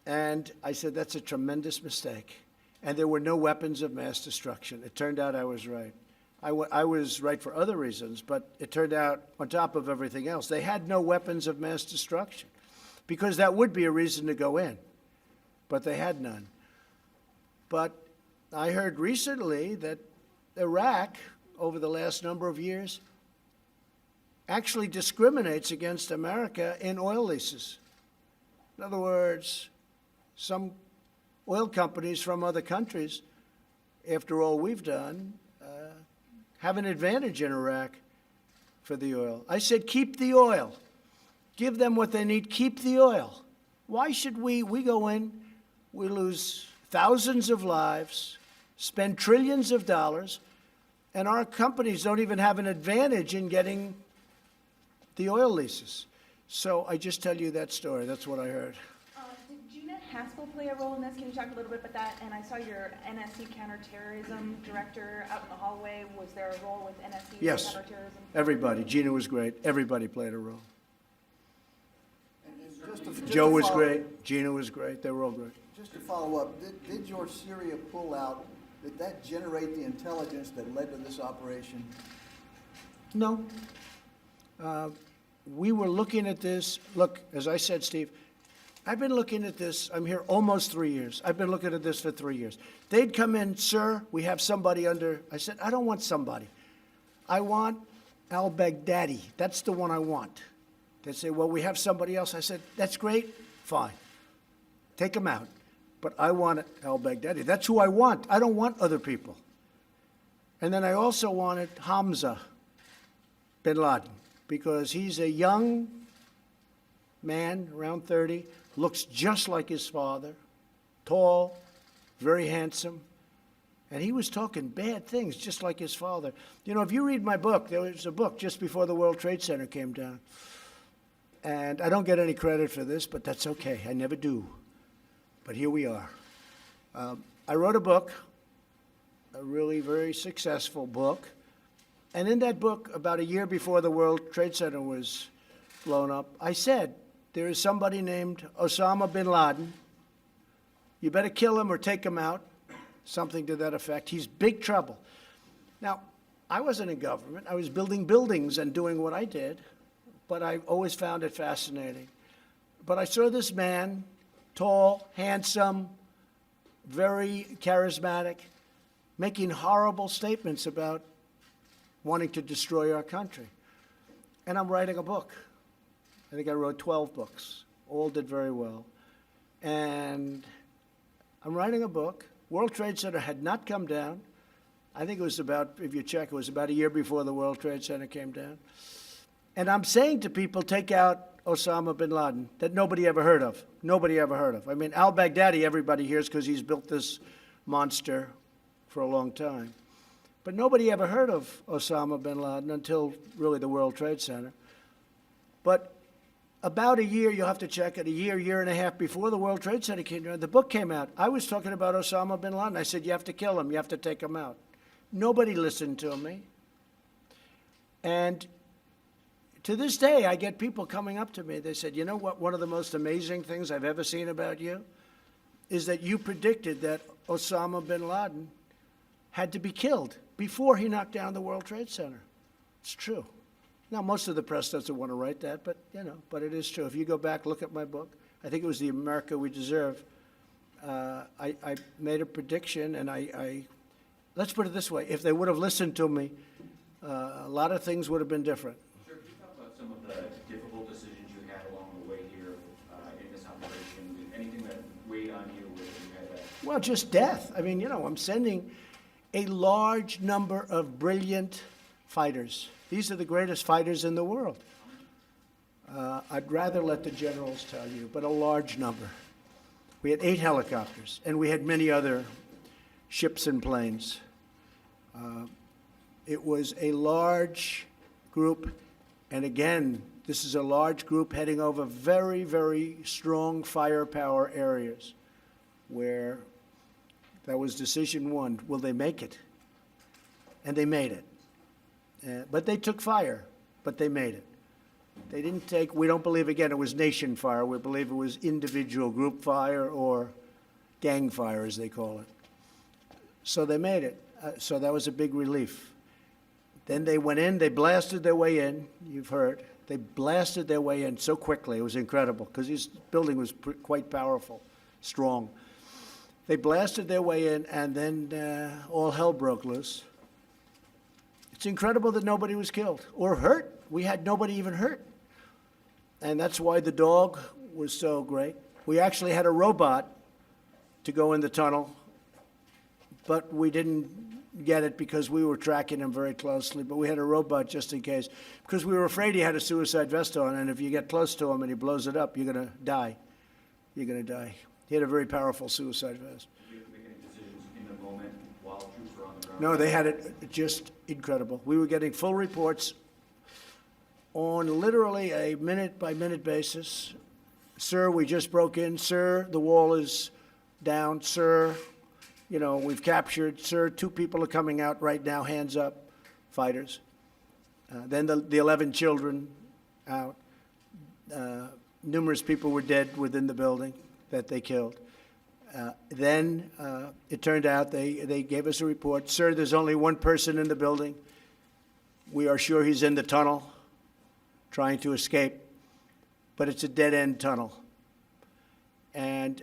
and I said, that's a tremendous mistake. And there were no weapons of mass destruction. It turned out I was right. I was right for other reasons, but it turned out, on top of everything else, they had no weapons of mass destruction. because that would be a reason to go in, but they had none. But I heard recently that Iraq, over the last number of years, actually discriminates against America in oil leases. In other words, some oil companies from other countries, after all we've done, have an advantage in Iraq for the oil. I said, keep the oil. Give them what they need. Keep the oil. Why should we go in, we lose thousands of lives, spend trillions of dollars, and our companies don't even have an advantage in getting the oil leases. So I just tell you that story. That's what I heard. Did Jeanette Haskell play a role in this? Can you talk a little bit about that? And I saw your NSC counterterrorism director out in the hallway. Was there a role with NSC Yes. counterterrorism? Everybody. Gina was great. Everybody played a role. And just to Joe was follow- great. Gina was great. They were all great. Just to follow up, did your Syria pullout, did that generate the intelligence that led to this operation? No. We were looking at this. Look, as I said, Steve, I've been looking at this. I'm here almost 3 years. I've been looking at this for 3 years. They'd come in, sir, we have somebody under. I said, I don't want somebody. I want al-Baghdadi. That's the one I want. They'd say, well, we have somebody else. I said, that's great. Fine. Take him out. But I want al-Baghdadi. That's who I want. I don't want other people. And then I also wanted Hamza bin Laden, because he's a young man, around 30, looks just like his father, tall, very handsome, and he was talking bad things just like his father. You know, if you read my book, there was a book just before the World Trade Center came down, and I don't get any credit for this, but that's okay. I never do. But here we are. I wrote a book, a really very successful book, and in that book, about a year before the World Trade Center was blown up, I said, there is somebody named Osama bin Laden. You better kill him or take him out, something to that effect. He's big trouble. Now, I wasn't in government. I was building buildings and doing what I did, but I always found it fascinating. But I saw this man, tall, handsome, very charismatic, making horrible statements about wanting to destroy our country. And I'm writing a book. I think I wrote 12 books. All did very well. And I'm writing a book. World Trade Center had not come down. I think it was about, if you check, it was about a year before the World Trade Center came down. And I'm saying to people, take out Osama bin Laden, that nobody ever heard of. Nobody ever heard of. I mean, al-Baghdadi, everybody hears because he's built this monster for a long time. But nobody ever heard of Osama bin Laden until really the World Trade Center. But about a year, you'll have to check it, a year and a half before the World Trade Center came down, the book came out. I was talking about Osama bin Laden. I said, you have to kill him. You have to take him out. Nobody listened to me. And to this day, I get people coming up to me. They said, you know what, one of the most amazing things I've ever seen about you is that you predicted that Osama bin Laden had to be killed before he knocked down the World Trade Center. It's true. Now, most of the press doesn't want to write that, but, you know, but it is true. If you go back, look at my book. I think it was The America We Deserve. I made a prediction, and let's put it this way. If they would have listened to me, a lot of things would have been different. Sir, can you talk about some of the difficult decisions you had along the way here in this operation? Anything that weighed on you when you had that? Well, just death. I mean, you know, I'm sending a large number of brilliant fighters. These are the greatest fighters in the world. I'd rather let the generals tell you, but a large number. We had 8 helicopters, and we had many other ships and planes. It was a large group, and again, this is a large group heading over very, very strong firepower areas where that was decision one. Will they make it? And they made it. But they took fire, but they made it. They didn't take, we don't believe, again, it was nation fire. We believe it was individual group fire or gang fire, as they call it. So they made it. So that was a big relief. Then they went in, they blasted their way in, you've heard. They blasted their way in so quickly. It was incredible because this building was quite powerful, strong. They blasted their way in, and then all hell broke loose. It's incredible that nobody was killed or hurt. We had nobody even hurt. And that's why the dog was so great. We actually had a robot to go in the tunnel, but we didn't get it because we were tracking him very closely. But we had a robot just in case, because we were afraid he had a suicide vest on, and if you get close to him and he blows it up, you're going to die. You're going to die. He had a very powerful suicide vest. Did you have to make any decisions in the moment while troops were on the ground? No, they had it just incredible. We were getting full reports on literally a minute-by-minute basis. Sir, we just broke in. Sir, the wall is down. Sir, we've captured. Sir, 2 people are coming out right now, hands up, fighters. Then the 11 children out. Numerous people were dead within the building that they killed. Then it turned out they gave us a report. Sir, there's only 1 person in the building. We are sure he's in the tunnel trying to escape, but it's a dead-end tunnel. And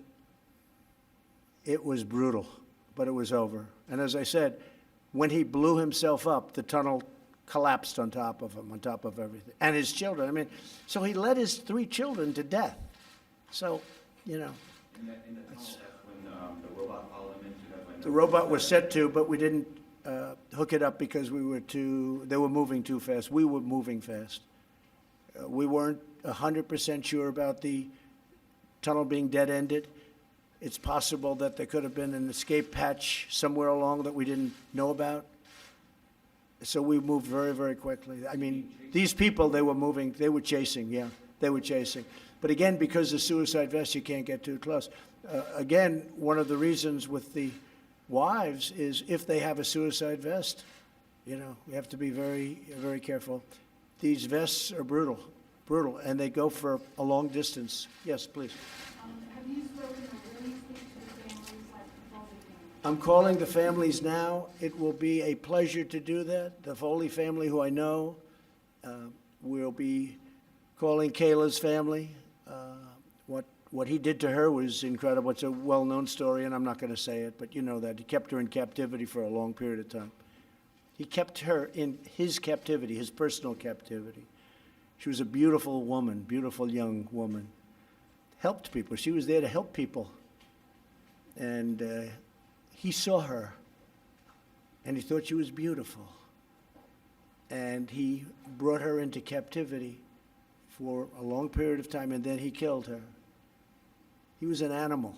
it was brutal, but it was over. And as I said, when he blew himself up, the tunnel collapsed on top of him, on top of everything. And his children, so he led his 3 children to death. So, In the tunnel, that's when the robot followed him into that. The robot was set to, but we didn't hook it up because they were moving too fast. We were moving fast. We weren't 100% sure about the tunnel being dead-ended. It's possible that there could have been an escape hatch somewhere along that we didn't know about. So we moved very, very quickly. These people, they were moving, they were chasing, yeah, they were chasing. But again, because of suicide vests, you can't get too close. Again, one of the reasons with the wives is if they have a suicide vest, we have to be very, very careful. These vests are brutal, and they go for a long distance. Yes, please. Have you spoken or really speak to the families, like the Foley family? I'm calling the families now. It will be a pleasure to do that. The Foley family, who I know, will be calling Kayla's family. What he did to her was incredible. It's a well-known story, and I'm not going to say it, but you know that. He kept her in captivity for a long period of time. He kept her in his captivity, his personal captivity. She was a beautiful woman, beautiful young woman. Helped people. She was there to help people. And he saw her, and he thought she was beautiful. And he brought her into captivity for a long period of time, and then he killed her. He was an animal,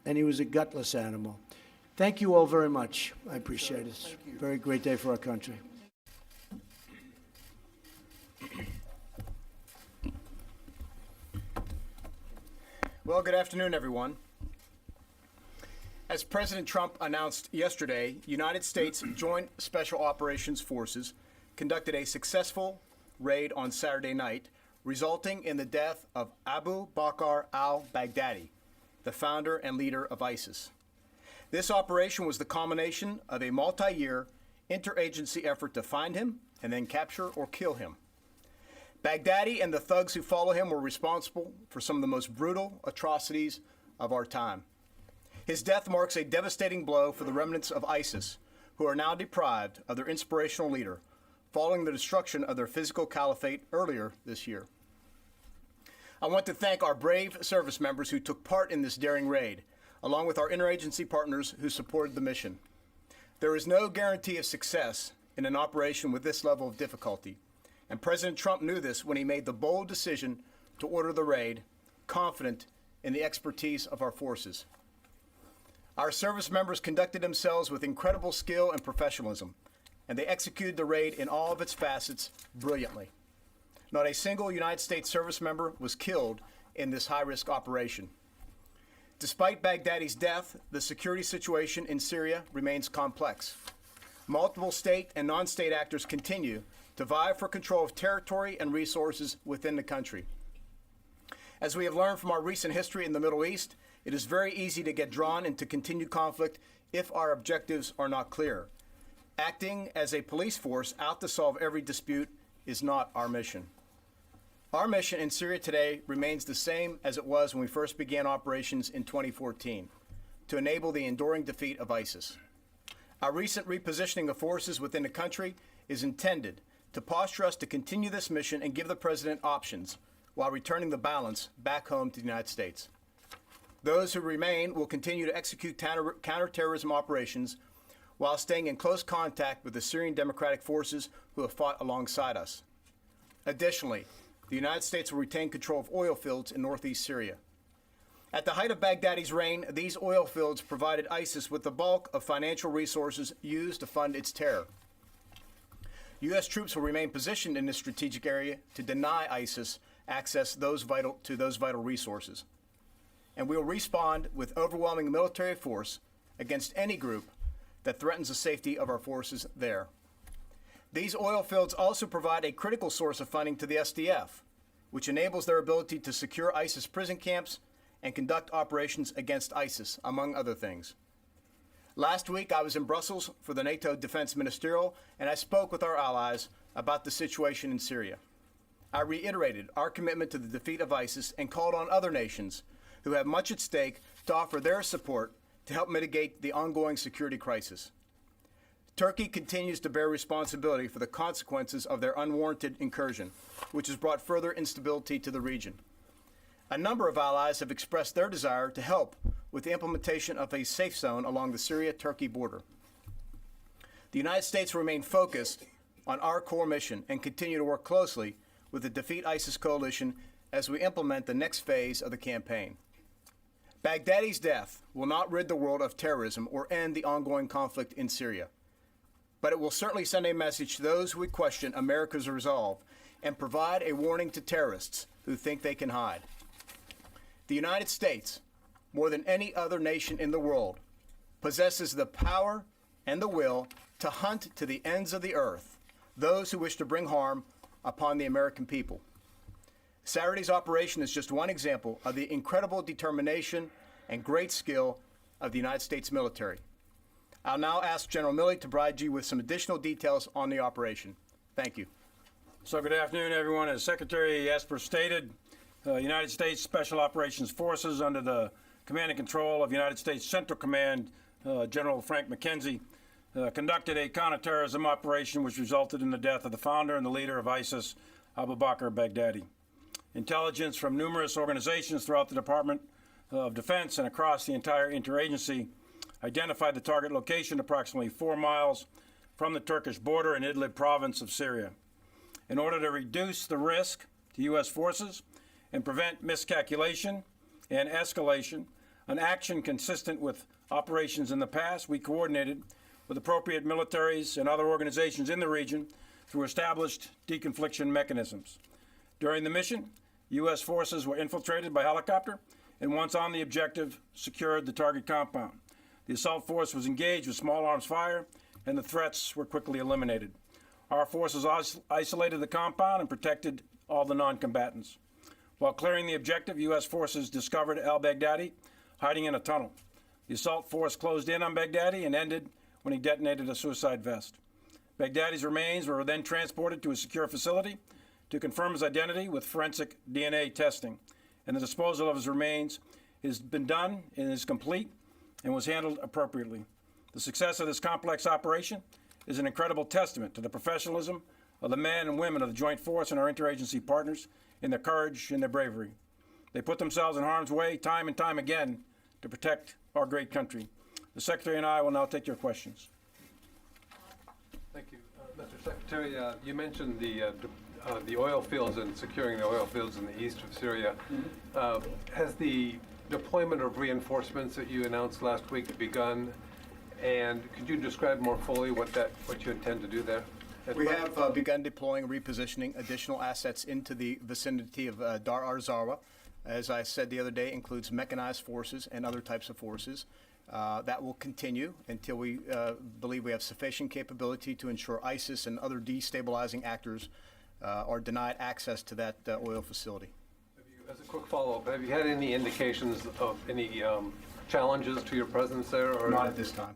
and he was a gutless animal. Thank you all very much. I appreciate it. It's a very great day for our country. Well, good afternoon, everyone. As President Trump announced yesterday, United States Joint Special Operations Forces conducted a successful raid on Saturday night, resulting in the death of Abu Bakr al-Baghdadi, the founder and leader of ISIS. This operation was the culmination of a multi-year interagency effort to find him and then capture or kill him. Baghdadi and the thugs who follow him were responsible for some of the most brutal atrocities of our time. His death marks a devastating blow for the remnants of ISIS, who are now deprived of their inspirational leader, following the destruction of their physical caliphate earlier this year. I want to thank our brave service members who took part in this daring raid, along with our interagency partners who supported the mission. There is no guarantee of success in an operation with this level of difficulty, and President Trump knew this when he made the bold decision to order the raid, confident in the expertise of our forces. Our service members conducted themselves with incredible skill and professionalism, and they executed the raid in all of its facets brilliantly. Not a single United States service member was killed in this high-risk operation. Despite Baghdadi's death, the security situation in Syria remains complex. Multiple state and non-state actors continue to vie for control of territory and resources within the country. As we have learned from our recent history in the Middle East, it is very easy to get drawn into continued conflict if our objectives are not clear. Acting as a police force out to solve every dispute is not our mission. Our mission in Syria today remains the same as it was when we first began operations in 2014, to enable the enduring defeat of ISIS. Our recent repositioning of forces within the country is intended to posture us to continue this mission and give the President options while returning the balance back home to the United States. Those who remain will continue to execute counterterrorism operations while staying in close contact with the Syrian Democratic Forces who have fought alongside us. Additionally, the United States will retain control of oil fields in northeast Syria. At the height of Baghdadi's reign, these oil fields provided ISIS with the bulk of financial resources used to fund its terror. U.S. troops will remain positioned in this strategic area to deny ISIS access to those vital resources. And we will respond with overwhelming military force against any group that threatens the safety of our forces there. These oil fields also provide a critical source of funding to the SDF, which enables their ability to secure ISIS prison camps and conduct operations against ISIS, among other things. Last week, I was in Brussels for the NATO Defense Ministerial, and I spoke with our allies about the situation in Syria. I reiterated our commitment to the defeat of ISIS and called on other nations who have much at stake to offer their support to help mitigate the ongoing security crisis. Turkey continues to bear responsibility for the consequences of their unwarranted incursion, which has brought further instability to the region. A number of allies have expressed their desire to help with the implementation of a safe zone along the Syria-Turkey border. The United States will remain focused on our core mission and continue to work closely with the Defeat ISIS coalition as we implement the next phase of the campaign. Baghdadi's death will not rid the world of terrorism or end the ongoing conflict in Syria, but it will certainly send a message to those who would question America's resolve and provide a warning to terrorists who think they can hide. The United States, more than any other nation in the world, possesses the power and the will to hunt to the ends of the earth those who wish to bring harm upon the American people. Saturday's operation is just one example of the incredible determination and great skill of the United States military. I'll now ask General Milley to provide you with some additional details on the operation. Thank you. So good afternoon, everyone. As Secretary Esper stated, United States Special Operations Forces under the command and control of United States Central Command, General Frank McKenzie, conducted a counterterrorism operation which resulted in the death of the founder and the leader of ISIS, Abu Bakr Baghdadi. Intelligence from numerous organizations throughout the Department of Defense and across the entire interagency identified the target location approximately 4 miles from the Turkish border in Idlib province of Syria. In order to reduce the risk to U.S. forces and prevent miscalculation and escalation, an action consistent with operations in the past, we coordinated with appropriate militaries and other organizations in the region through established deconfliction mechanisms. During the mission, U.S. forces were infiltrated by helicopter and once on the objective, secured the target compound. The assault force was engaged with small arms fire and the threats were quickly eliminated. Our forces isolated the compound and protected all the non-combatants. While clearing the objective, U.S. forces discovered al-Baghdadi hiding in a tunnel. The assault force closed in on Baghdadi and ended when he detonated a suicide vest. Baghdadi's remains were then transported to a secure facility to confirm his identity with forensic DNA testing, and the disposal of his remains has been done and is complete and was handled appropriately. The success of this complex operation is an incredible testament to the professionalism of the men and women of the Joint Force and our interagency partners in their courage and their bravery. They put themselves in harm's way time and time again to protect our great country. The Secretary and I will now take your questions. Thank you. Mr. Secretary, you mentioned the oil fields and securing the oil fields in the east of Syria. Has the deployment of reinforcements that you announced last week begun? And could you describe more fully what you intend to do there? We have begun deploying and repositioning additional assets into the vicinity of Dar al-Zarwa. As I said the other day, includes mechanized forces and other types of forces. That will continue until we believe we have sufficient capability to ensure ISIS and other destabilizing actors are denied access to that oil facility. As a quick follow-up, have you had any indications of any challenges to your presence there? Or not at this time.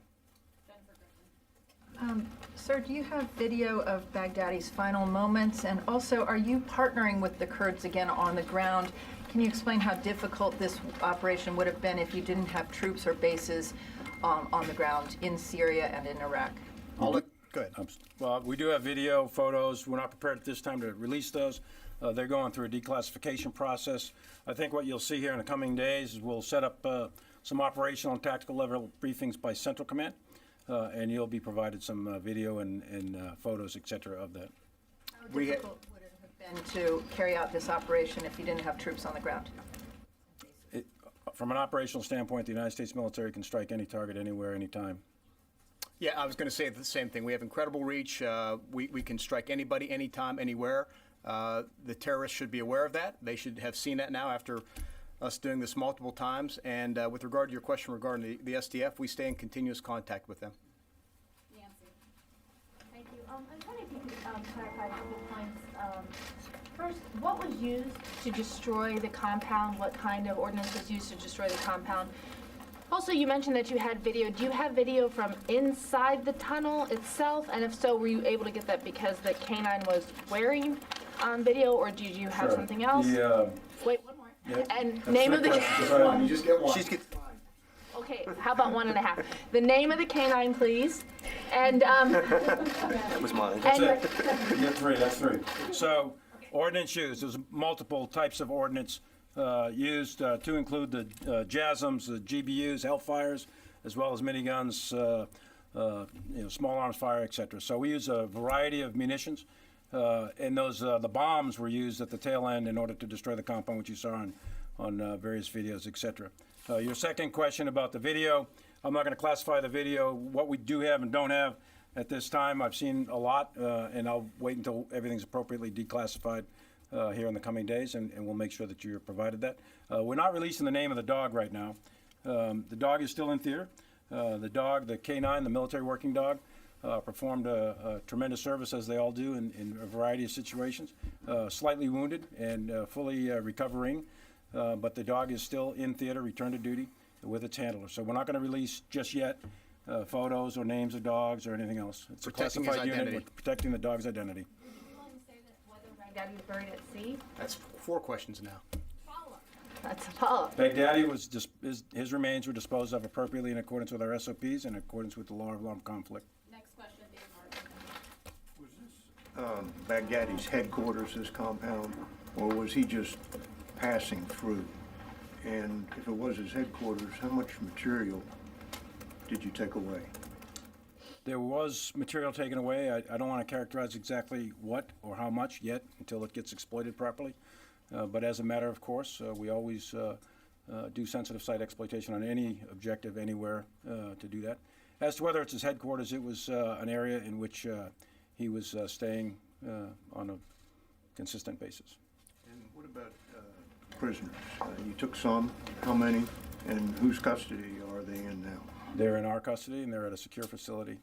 Sir, do you have video of Baghdadi's final moments? And also, are you partnering with the Kurds again on the ground? Can you explain how difficult this operation would have been if you didn't have troops or bases on the ground in Syria and in Iraq? Go ahead. Well, we do have video, photos. We're not prepared at this time to release those. They're going through a declassification process. I think what you'll see here in the coming days is we'll set up some operational and tactical level briefings by Central Command, and you'll be provided some video and photos, et cetera, of that. How difficult would it have been to carry out this operation if you didn't have troops on the ground? From an operational standpoint, the United States military can strike any target, anywhere, anytime. Yeah, I was going to say the same thing. We have incredible reach. We can strike anybody, anytime, anywhere. The terrorists should be aware of that. They should have seen that now after us doing this multiple times. And with regard to your question regarding the SDF, we stay in continuous contact with them. Nancy. Thank you. I was wondering if you could clarify a couple points. First, what was used to destroy the compound? What kind of ordnance was used to destroy the compound? Also, you mentioned that you had video. Do you have video from inside the tunnel itself? And if so, were you able to get that because the canine was wearing video, or did you have something else? Wait, one more. Yep. And That's name of the... You just get one. Okay, how about 1.5? The name of the canine, please. And That was mine. That's it. You have three, that's three. So, ordnance used, there's multiple types of ordnance used to include the JASMs, the GBUs, Hellfires, as well as miniguns, small arms fire, etc. So we use a variety of munitions, and those the bombs were used at the tail end in order to destroy the compound, which you saw on various videos, etc. Your second question about the video, I'm not going to classify the video. What we do have and don't have at this time, I've seen a lot, and I'll wait until everything's appropriately declassified here in the coming days, and we'll make sure that you're provided that. We're not releasing the name of the dog right now. The dog is still in theater. The dog, the K9, the military working dog, performed a tremendous service, as they all do, in a variety of situations. Slightly wounded and fully recovering, but the dog is still in theater, returned to duty with its handler. So we're not going to release just yet photos or names of dogs or anything else. It's Protecting a classified his unit. identity. We're protecting the dog's identity. Baghdadi was buried at sea? That's 4 questions now. That's a follow-up. Baghdadi was his remains were disposed of appropriately in accordance with our SOPs and in accordance with the law of armed conflict. Next question, Dave Was this Baghdadi's headquarters, this compound, or was he just passing through? And if it was his headquarters, how much material did you take away? There was material taken away. I don't want to characterize exactly what or how much yet until it gets exploited properly. But as a matter of course, we always do sensitive site exploitation on any objective anywhere to do that. As to whether it's his headquarters, it was an area in which he was staying on a consistent basis. And what about prisoners? You took some. How many? And whose custody are they in now? They're in our custody, and they're at a secure facility.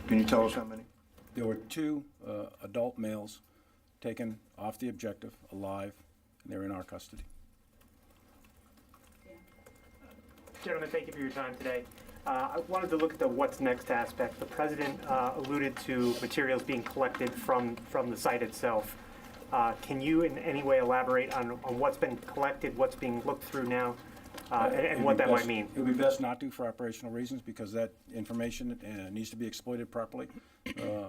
Can you tell us how many? There were 2 adult males taken off the objective, alive, and they're in our custody. Gentlemen, thank you for your time today. I wanted to look at the what's next aspect. The president alluded to materials being collected from the site itself. Can you in any way elaborate on what's been collected, what's being looked through now, and what that might mean? It would be best not to for operational reasons, because that information needs to be exploited properly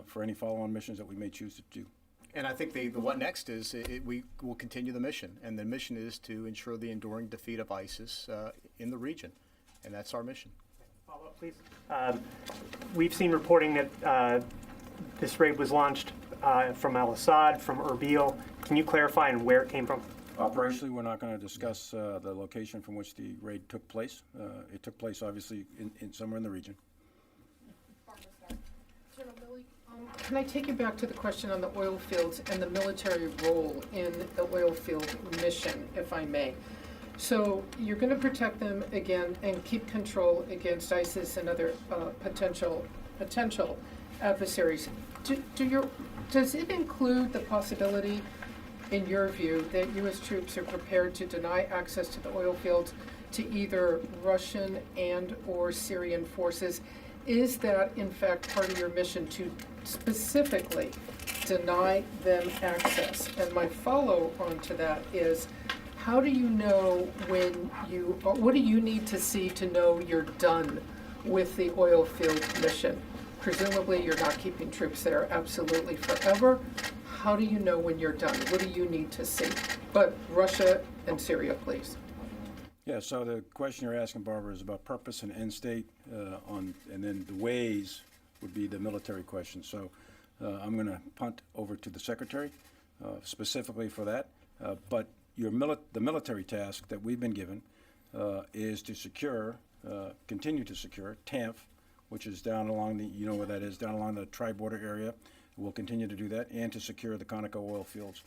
for any follow-on missions that we may choose to do. And I think the what next is we will continue the mission, and the mission is to ensure the enduring defeat of ISIS in the region, and that's our mission. Follow up, please. We've seen reporting that this raid was launched from Al-Assad, from Erbil. Can you clarify and where it came from? Operationally, we're not going to discuss the location from which the raid took place. It took place, obviously, in somewhere in the region. General Milley, can I take you back to the question on the oil fields and the military role in the oil field mission, if I may? So you're going to protect them again and keep control against ISIS and other potential adversaries. Does it include the possibility, in your view, that U.S. troops are prepared to deny access to the oil fields to either Russian and or Syrian forces? Is that in fact part of your mission to specifically deny them access? And my follow-on to that is, how do you know what do you need to see to know you're done with the oil field mission? Presumably you're not keeping troops there absolutely forever. How do you know when you're done? What do you need to see? But Russia and Syria, please. Yeah, so the question you're asking, Barbara, is about purpose and end state, and then the ways would be the military question. So I'm going to punt over to the Secretary specifically for that. But the military task that we've been given is to secure, continue to secure TANF, which is down along the, you know where that is, down along the tri-border area. We'll continue to do that, and to secure the Conoco oil fields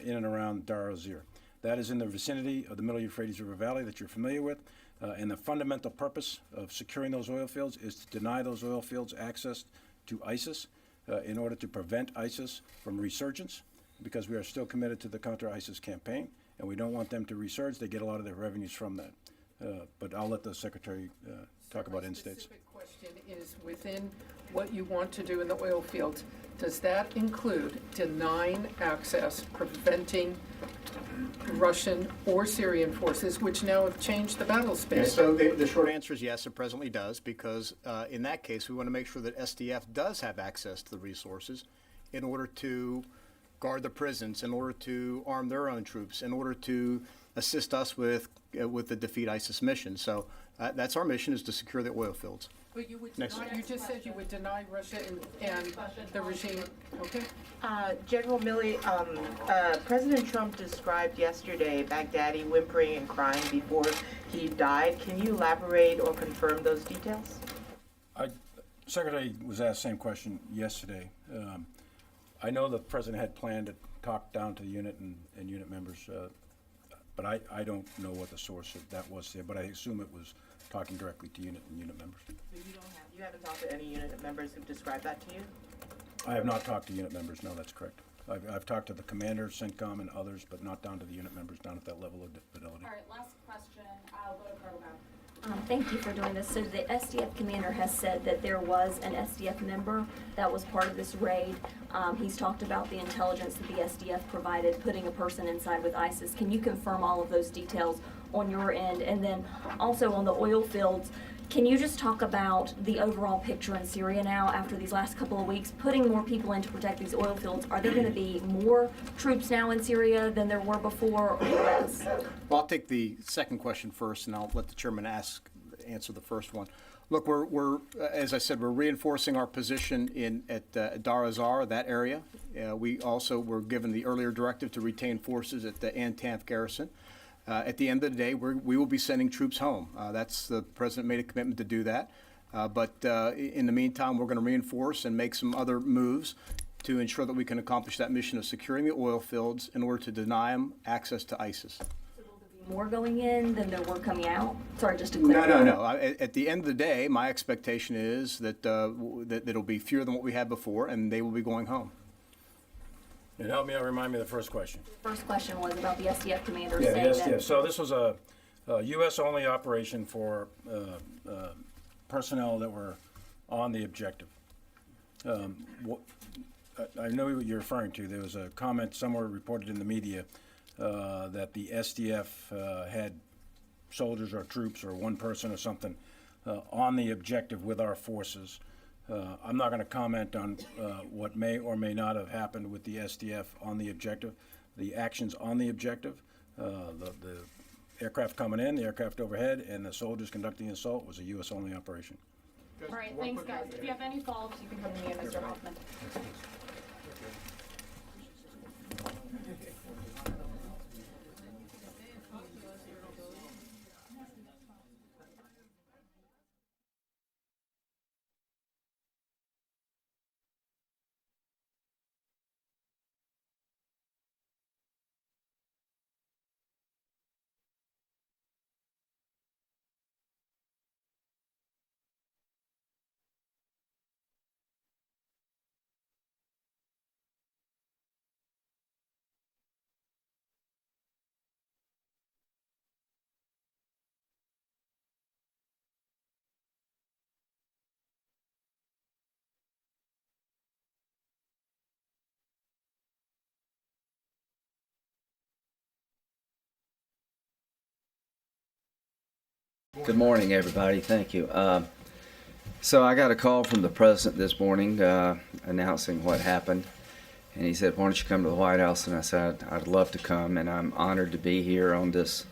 in and around Dar el-Zir. That is in the vicinity of the Middle Euphrates River Valley that you're familiar with. And the fundamental purpose of securing those oil fields is to deny those oil fields access to ISIS in order to prevent ISIS from resurgence, because we are still committed to the counter-ISIS campaign, and we don't want them to resurge. They get a lot of their revenues from that. But I'll let the Secretary talk about end states. The specific question is, within what you want to do in the oil fields, does that include denying access, preventing Russian or Syrian forces, which now have changed the battle space? So the short answer is yes, it presently does, because in that case, we want to make sure that SDF does have access to the resources in order to guard the prisons, in order to arm their own troops, in order to assist us with the Defeat ISIS mission. So that's our mission, is to secure the oil fields. But you would deny, you just said you would deny Russia and the regime, okay? General Milley, President Trump described yesterday Baghdadi whimpering and crying before he died. Can you elaborate or confirm those details? Secretary was asked the same question yesterday. I know the President had planned to talk down to the unit and unit members, but I don't know what the source of that was there, but I assume it was talking directly to unit and unit members. So you haven't talked to any unit members who've described that to you? I have not talked to unit members, no, that's correct. I've talked to the commander, CENTCOM, and others, but not down to the unit members, down at that level of fidelity. All right, last question. I'll go to Program. Thank you for doing this. So the SDF commander has said that there was an SDF member that was part of this raid. He's talked about the intelligence that the SDF provided, putting a person inside with ISIS. Can you confirm all of those details on your end? And then also on the oil fields, can you just talk about the overall picture in Syria now after these last couple of weeks, putting more people in to protect these oil fields? Are there going to be more troops now in Syria than there were before, or less? Well, I'll take the second question first, and I'll let the chairman answer the first one. Look, we're as I said, we're reinforcing our position at Dar el-Zir, that area. We also were given the earlier directive to retain forces at the Tanf garrison. At the end of the day, we will be sending troops home. That's the president made a commitment to do that. But in the meantime, we're going to reinforce and make some other moves to ensure that we can accomplish that mission of securing the oil fields in order to deny them access to ISIS. So will there be more going in than there were coming out? Sorry, just to clarify. No. At the end of the day, my expectation is that that it'll be fewer than what we had before, and they will be going home. And help me out, remind me of the first question. First question was about the SDF commander Yeah, saying the that. SDF. So this was a U.S.-only operation for personnel that were on the objective. I know what you're referring to. There was a comment somewhere reported in the media that the SDF had soldiers or troops or one person or something on the objective with our forces. I'm not going to comment on what may or may not have happened with the SDF on the objective. The actions on the objective, the aircraft coming in, the aircraft overhead, and the soldiers conducting the assault was a U.S.-only operation. All right, thanks, guys. If you have any follow-ups, you can come to me and Mr. Hoffman. Good morning, everybody. Thank you. So I got a call from the president this morning announcing what happened. And he said, why don't you come to the White House? And I said, I'd love to come. And I'm honored to be here on this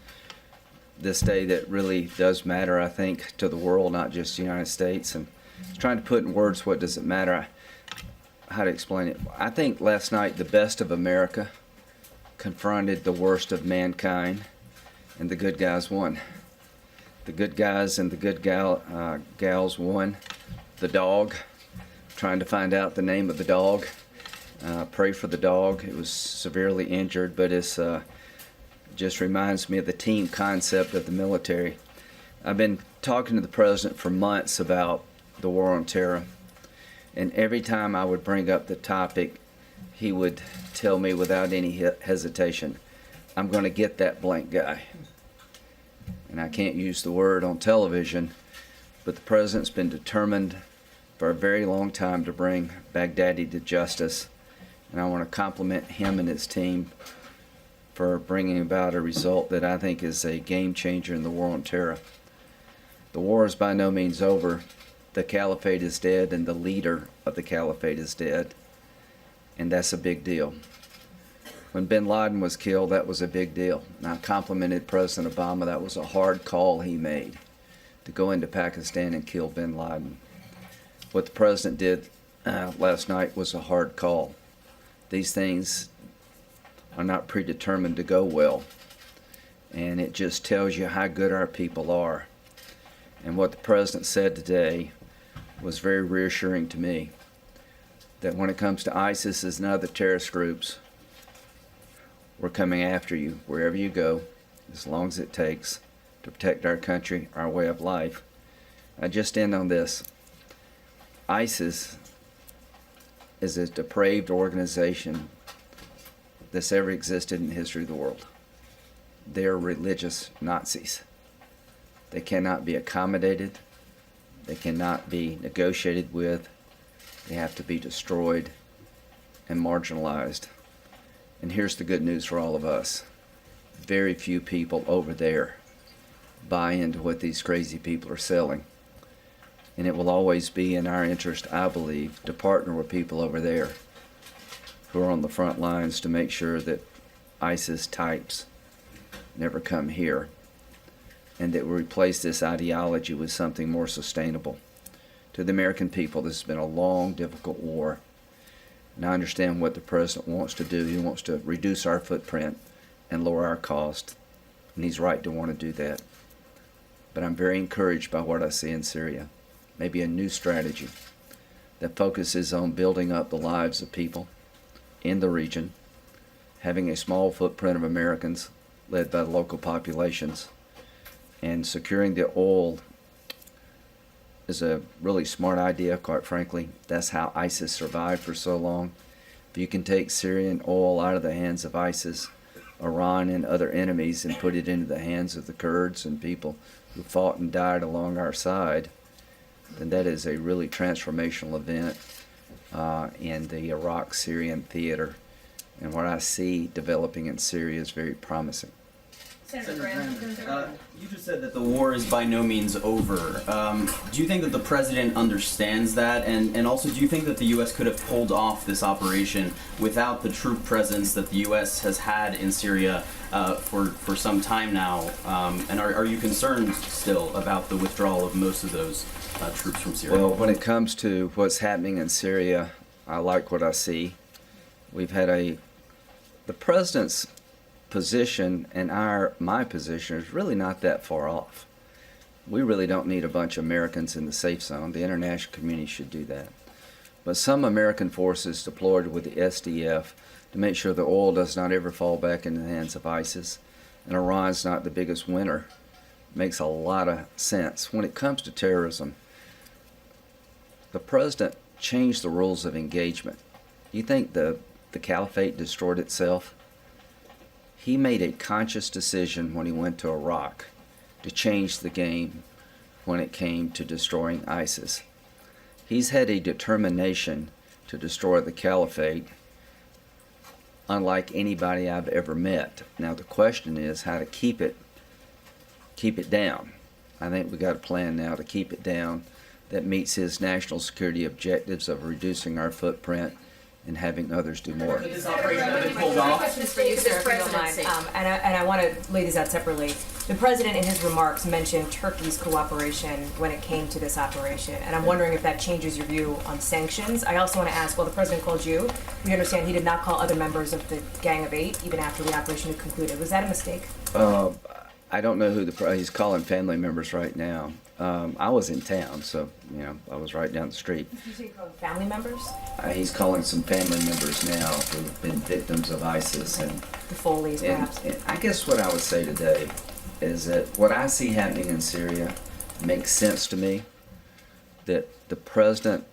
day that really does matter, I think, to the world, not just the United States. And trying to put in words what does it matter, how to explain it. I think last night the best of America confronted the worst of mankind, and the good guys won. The good guys and the good gals won. The dog, trying to find out the name of the dog. Pray for the dog. It was severely injured, but it's just reminds me of the team concept of the military. I've been talking to the president for months about the war on terror, and every time I would bring up the topic, he would tell me without any hesitation, I'm going to get that blank guy. And I can't use the word on television, but the president's been determined for a very long time to bring Baghdadi to justice, and I want to compliment him and his team for bringing about a result that I think is a game changer in the war on terror. The war is by no means over. The caliphate is dead, and the leader of the caliphate is dead, and that's a big deal. When bin Laden was killed, that was a big deal. And I complimented President Obama. That was a hard call he made to go into Pakistan and kill bin Laden. What the president did last night was a hard call. These things are not predetermined to go well. And it just tells you how good our people are. And what the president said today was very reassuring to me, that when it comes to ISIS and other terrorist groups, we're coming after you wherever you go, as long as it takes to protect our country, our way of life. I just end on this. ISIS is a depraved organization that's ever existed in the history of the world. They're religious Nazis. They cannot be accommodated. They cannot be negotiated with. They have to be destroyed and marginalized. And here's the good news for all of us. Very few people over there buy into what these crazy people are selling. And it will always be in our interest, I believe, to partner with people over there who are on the front lines to make sure that ISIS types never come here, and that we replace this ideology with something more sustainable. To the American people, this has been a long, difficult war. And I understand what the president wants to do. He wants to reduce our footprint and lower our cost, and he's right to want to do that. But I'm very encouraged by what I see in Syria. Maybe a new strategy that focuses on building up the lives of people in the region, having a small footprint of Americans led by the local populations, and securing the oil is a really smart idea, quite frankly. That's how ISIS survived for so long. If you can take Syrian oil out of the hands of ISIS, Iran, and other enemies and put it into the hands of the Kurds and people who fought and died along our side, then that is a really transformational event in the Iraq-Syrian theater. And what I see developing in Syria is very promising. Senator Graham, you just said that the war is by no means over. Do you think that the president understands that? And also, do you think that the U.S. could have pulled off this operation without the troop presence that the U.S. has had in Syria for some time now? And are you concerned still about the withdrawal of most of those troops from Syria? Well, when it comes to what's happening in Syria, I like what I see. We've had the president's position and my position is really not that far off. We really don't need a bunch of Americans in the safe zone. The international community should do that. But some American forces deployed with the SDF to make sure the oil does not ever fall back into the hands of ISIS, and Iran's not the biggest winner, makes a lot of sense. When it comes to terrorism, the president changed the rules of engagement. You think the caliphate destroyed itself? He made a conscious decision when he went to Iraq to change the game when it came to destroying ISIS. He's had a determination to destroy the caliphate unlike anybody I've ever met. Now the question is how to keep it down. I think we got a plan now to keep it down that meets his national security objectives of reducing our footprint and having others do more. This operation has been pulled off. Questions for you, sir, if you don't mind. And I want to lay these out separately. The president, in his remarks, mentioned Turkey's cooperation when it came to this operation, and I'm wondering if that changes your view on sanctions. I also want to ask, well, the president called you. We understand he did not call other members of the Gang of Eight, even after the operation had concluded. Was that a mistake? I don't know who he's calling family members right now. I was in town, so, I was right down the street. Did you say he called family members? He's calling some family members now who've been victims of ISIS. And the Foleys, perhaps? And I guess what I would say today is that what I see happening in Syria makes sense to me, that the president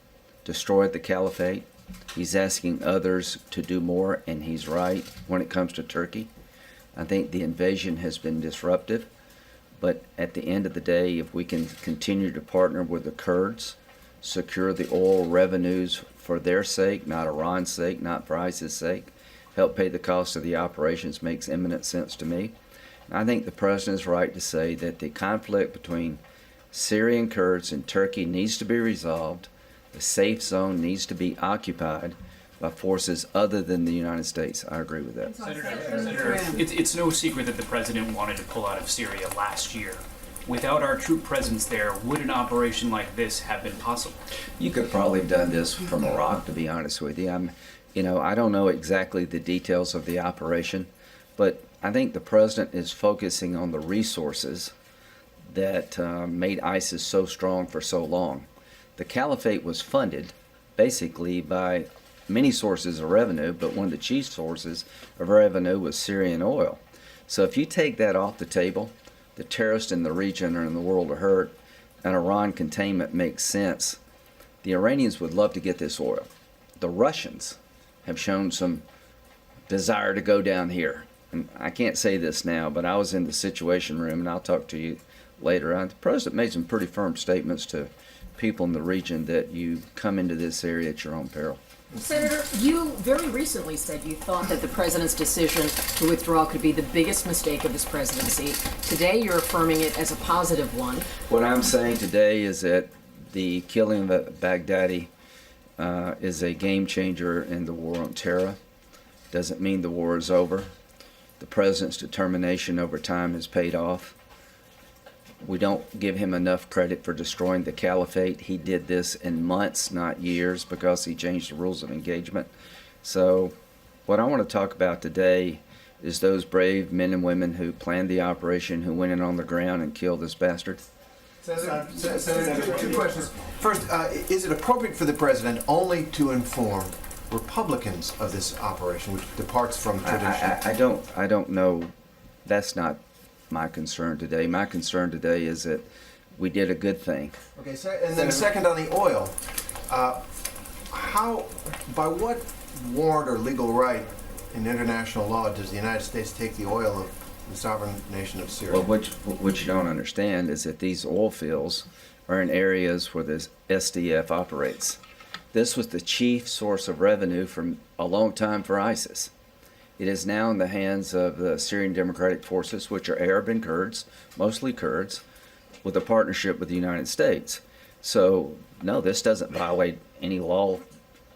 destroyed the caliphate. He's asking others to do more, and he's right when it comes to Turkey. I think the invasion has been disruptive, but at the end of the day, if we can continue to partner with the Kurds, secure the oil revenues for their sake, not Iran's sake, not for ISIS' sake, help pay the cost of the operations, makes eminent sense to me. I think the president is right to say that the conflict between Syrian Kurds and Turkey needs to be resolved. The safe zone needs to be occupied by forces other than the United States. I agree with that. Senator, it's no secret that the president wanted to pull out of Syria last year. Without our troop presence there, would an operation like this have been possible? You could probably have done this from Iraq, to be honest with you. I don't know exactly the details of the operation, but I think the president is focusing on the resources that made ISIS so strong for so long. The caliphate was funded basically by many sources of revenue, but one of the chief sources of revenue was Syrian oil. So if you take that off the table, the terrorists in the region or in the world are hurt, and Iran containment makes sense. The Iranians would love to get this oil. The Russians have shown some desire to go down here. And I can't say this now, but I was in the Situation Room, and I'll talk to you later on. The president made some pretty firm statements to people in the region that you come into this area at your own peril. Senator, you very recently said you thought that the president's decision to withdraw could be the biggest mistake of his presidency. Today, you're affirming it as a positive one. What I'm saying today is that the killing of Baghdadi is a game changer in the war on terror. Doesn't mean the war is over. The president's determination over time has paid off. We don't give him enough credit for destroying the caliphate. He did this in months, not years, because he changed the rules of engagement. So what I want to talk about today is those brave men and women who planned the operation, who went in on the ground and killed this bastard. Senator, two questions. First, is it appropriate for the president only to inform Republicans of this operation, which departs from tradition? I don't know. That's not my concern today. My concern today is that we did a good thing. Okay, and then second on the oil. By what warrant or legal right in international law does the United States take the oil of the sovereign nation of Syria? Well, what you don't understand is that these oil fields are in areas where the SDF operates. This was the chief source of revenue for a long time for ISIS. It is now in the hands of the Syrian Democratic Forces, which are Arab and Kurds, mostly Kurds, with a partnership with the United States. So, no, this doesn't violate any law,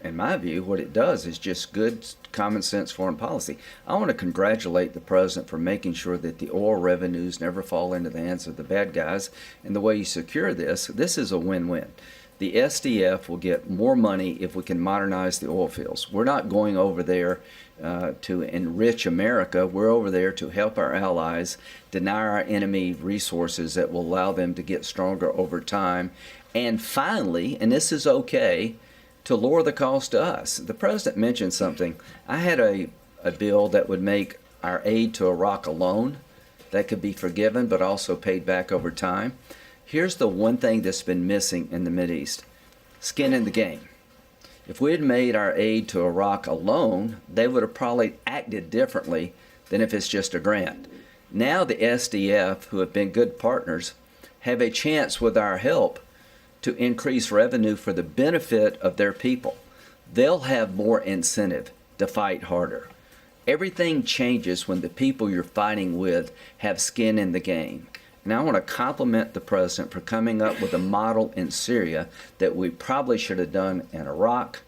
in my view. What it does is just good, common sense foreign policy. I want to congratulate the president for making sure that the oil revenues never fall into the hands of the bad guys. And the way you secure this is a win-win. The SDF will get more money if we can modernize the oil fields. We're not going over there to enrich America. We're over there to help our allies deny our enemy resources that will allow them to get stronger over time. And finally, and this is okay, to lower the cost to us. The president mentioned something. I had a bill that would make our aid to Iraq alone, that could be forgiven but also paid back over time. Here's the one thing that's been missing in the Mideast: skin in the game. If we had made our aid to Iraq alone, they would have probably acted differently than if it's just a grant. Now the SDF, who have been good partners, have a chance with our help to increase revenue for the benefit of their people. They'll have more incentive to fight harder. Everything changes when the people you're fighting with have skin in the game. And I want to compliment the president for coming up with a model in Syria that we probably should have done in Iraq.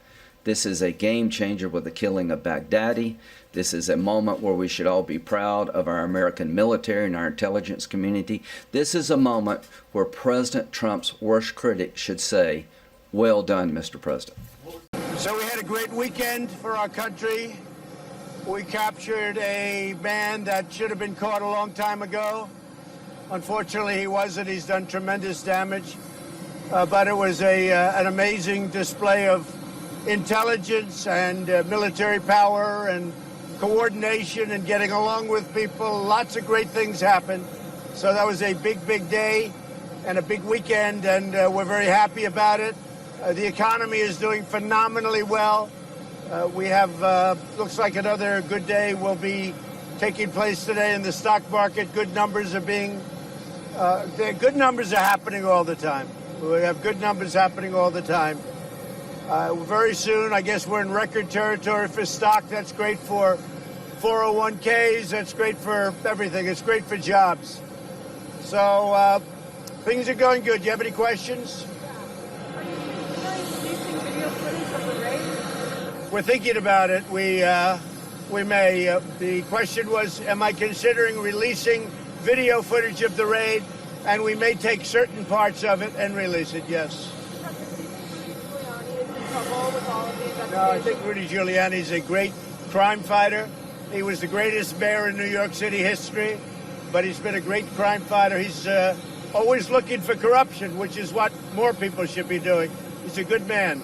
This is a game changer with the killing of Baghdadi. This is a moment where we should all be proud of our American military and our intelligence community. This is a moment where President Trump's worst critic should say, "Well done, Mr. President." So we had a great weekend for our country. We captured a man that should have been caught a long time ago. Unfortunately, he wasn't. He's done tremendous damage. But it was an amazing display of intelligence and military power and coordination and getting along with people. Lots of great things happened. So that was a big, big day and a big weekend, and we're very happy about it. The economy is doing phenomenally well. We have, looks like another good day will be taking place today in the stock market. Good numbers are being, good numbers are happening all the time. We have good numbers happening all the time. Very soon, I guess we're in record territory for stock. That's great for 401ks. That's great for everything. It's great for jobs. So things are going good. Do you have any questions? We're thinking about it. We may. The question was, am I considering releasing video footage of the raid? And we may take certain parts of it and release it, yes. No, I think Rudy Giuliani is a great crime fighter. He was the greatest mayor in New York City history, but he's been a great crime fighter. He's always looking for corruption, which is what more people should be doing. He's a good man.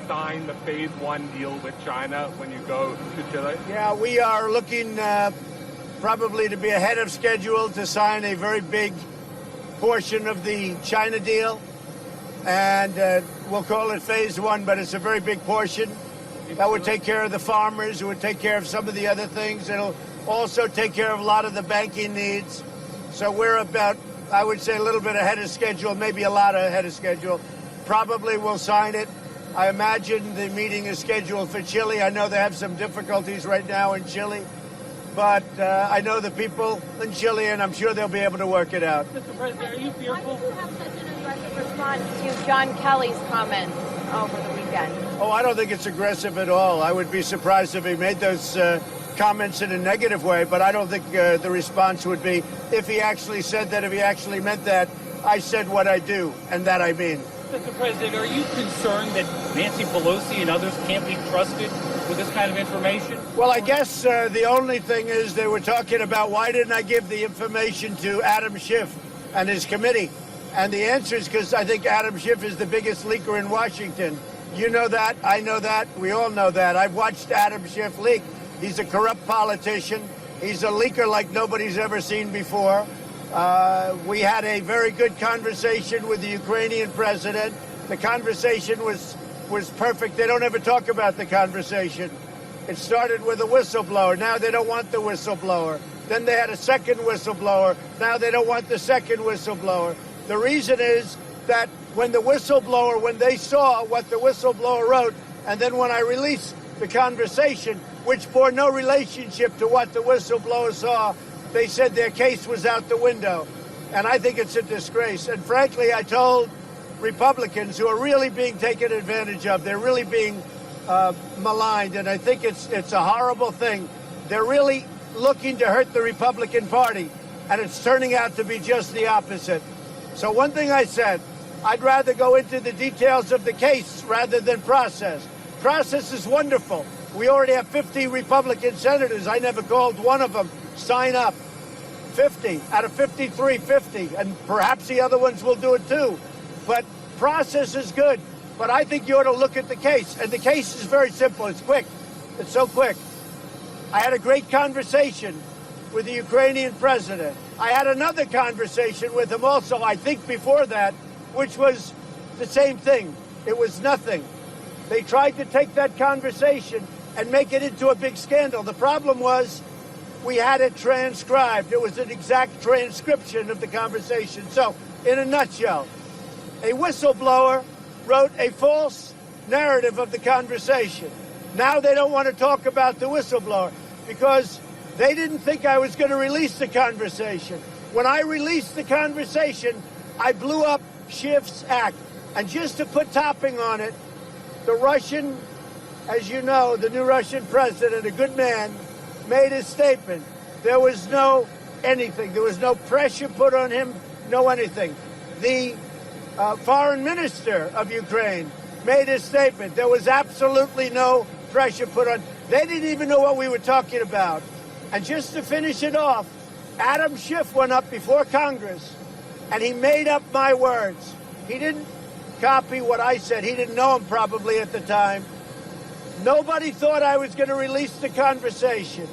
Sign the phase 1 deal with China when you go to Chile? Yeah, we are looking probably to be ahead of schedule to sign a very big portion of the China deal. And we'll call it phase 1, but it's a very big portion. That would take care of the farmers. It would take care of some of the other things. It'll also take care of a lot of the banking needs. So we're about, I would say, a little bit ahead of schedule, maybe a lot ahead of schedule. Probably we'll sign it. I imagine the meeting is scheduled for Chile. I know they have some difficulties right now in Chile, but I know the people in Chile, and I'm sure they'll be able to work it out. Mr. President, are you fearful? Why did you have such an aggressive response to John Kelly's comments over the weekend? Oh, I don't think it's aggressive at all. I would be surprised if he made those comments in a negative way, but I don't think the response would be, if he actually said that, if he actually meant that, I said what I do, and that I mean. Mr. President, are you concerned that Nancy Pelosi and others can't be trusted with this kind of information? Well, I guess the only thing is they were talking about why didn't I give the information to Adam Schiff and his committee? And the answer is because I think Adam Schiff is the biggest leaker in Washington. You know that. I know that. We all know that. I've watched Adam Schiff leak. He's a corrupt politician. He's a leaker like nobody's ever seen before. We had a very good conversation with the Ukrainian president. The conversation was perfect. They don't ever talk about the conversation. It started with a whistleblower. Now they don't want the whistleblower. Then they had a second whistleblower. Now they don't want the second whistleblower. The reason is that when they saw what the whistleblower wrote, and then when I released the conversation, which bore no relationship to what the whistleblower saw, they said their case was out the window. And I think it's a disgrace. And frankly, I told Republicans who are really being taken advantage of, they're really being maligned, and I think it's a horrible thing. They're really looking to hurt the Republican Party, and it's turning out to be just the opposite. So one thing I said, I'd rather go into the details of the case rather than process. Process is wonderful. We already have 50 Republican senators. I never called one of them sign up. 50 out of 53, 50, and perhaps the other ones will do it too. But process is good. But I think you ought to look at the case. And the case is very simple. It's quick. It's so quick. I had a great conversation with the Ukrainian president. I had another conversation with him also, I think before that, which was the same thing. It was nothing. They tried to take that conversation and make it into a big scandal. The problem was we had it transcribed. It was an exact transcription of the conversation. So, in a nutshell, a whistleblower wrote a false narrative of the conversation. Now they don't want to talk about the whistleblower because they didn't think I was going to release the conversation. When I released the conversation, I blew up Schiff's act. And just to put topping on it, the Russian, as you know, the new Russian president, a good man, made his statement. There was no anything. There was no pressure put on him, no anything. The foreign minister of Ukraine made his statement. There was absolutely no pressure put on. They didn't even know what we were talking about. And just to finish it off, Adam Schiff went up before Congress and he made up my words. He didn't copy what I said. He didn't know him probably at the time. Nobody thought I was going to release the conversation.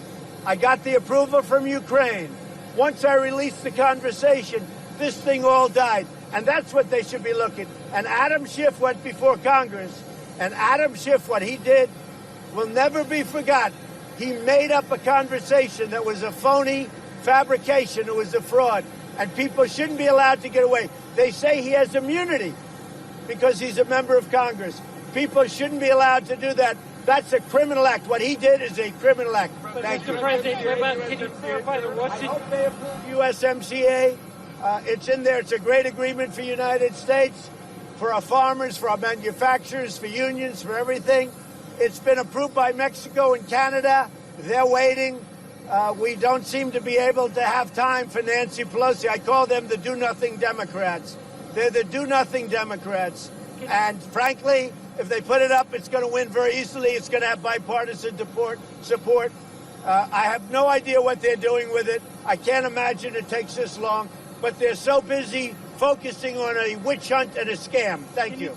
I got the approval from Ukraine. Once I released the conversation, this thing all died. And that's what they should be looking. And Adam Schiff went before Congress. And Adam Schiff, what he did will never be forgotten. He made up a conversation that was a phony fabrication. It was a fraud. And people shouldn't be allowed to get away. They say he has immunity because he's a member of Congress. People shouldn't be allowed to do that. That's a criminal act. What he did is a criminal act. Thank you. Mr. President, can you clarify the Russian? I hope they approve USMCA. It's in there. It's a great agreement for the United States, for our farmers, for our manufacturers, for unions, for everything. It's been approved by Mexico and Canada. They're waiting. We don't seem to be able to have time for Nancy Pelosi. I call them the do-nothing Democrats. They're the do-nothing Democrats. And frankly, if they put it up, it's going to win very easily. It's going to have bipartisan support. I have no idea what they're doing with it. I can't imagine it takes this long. But they're so busy focusing on a witch hunt and a scam. Thank you.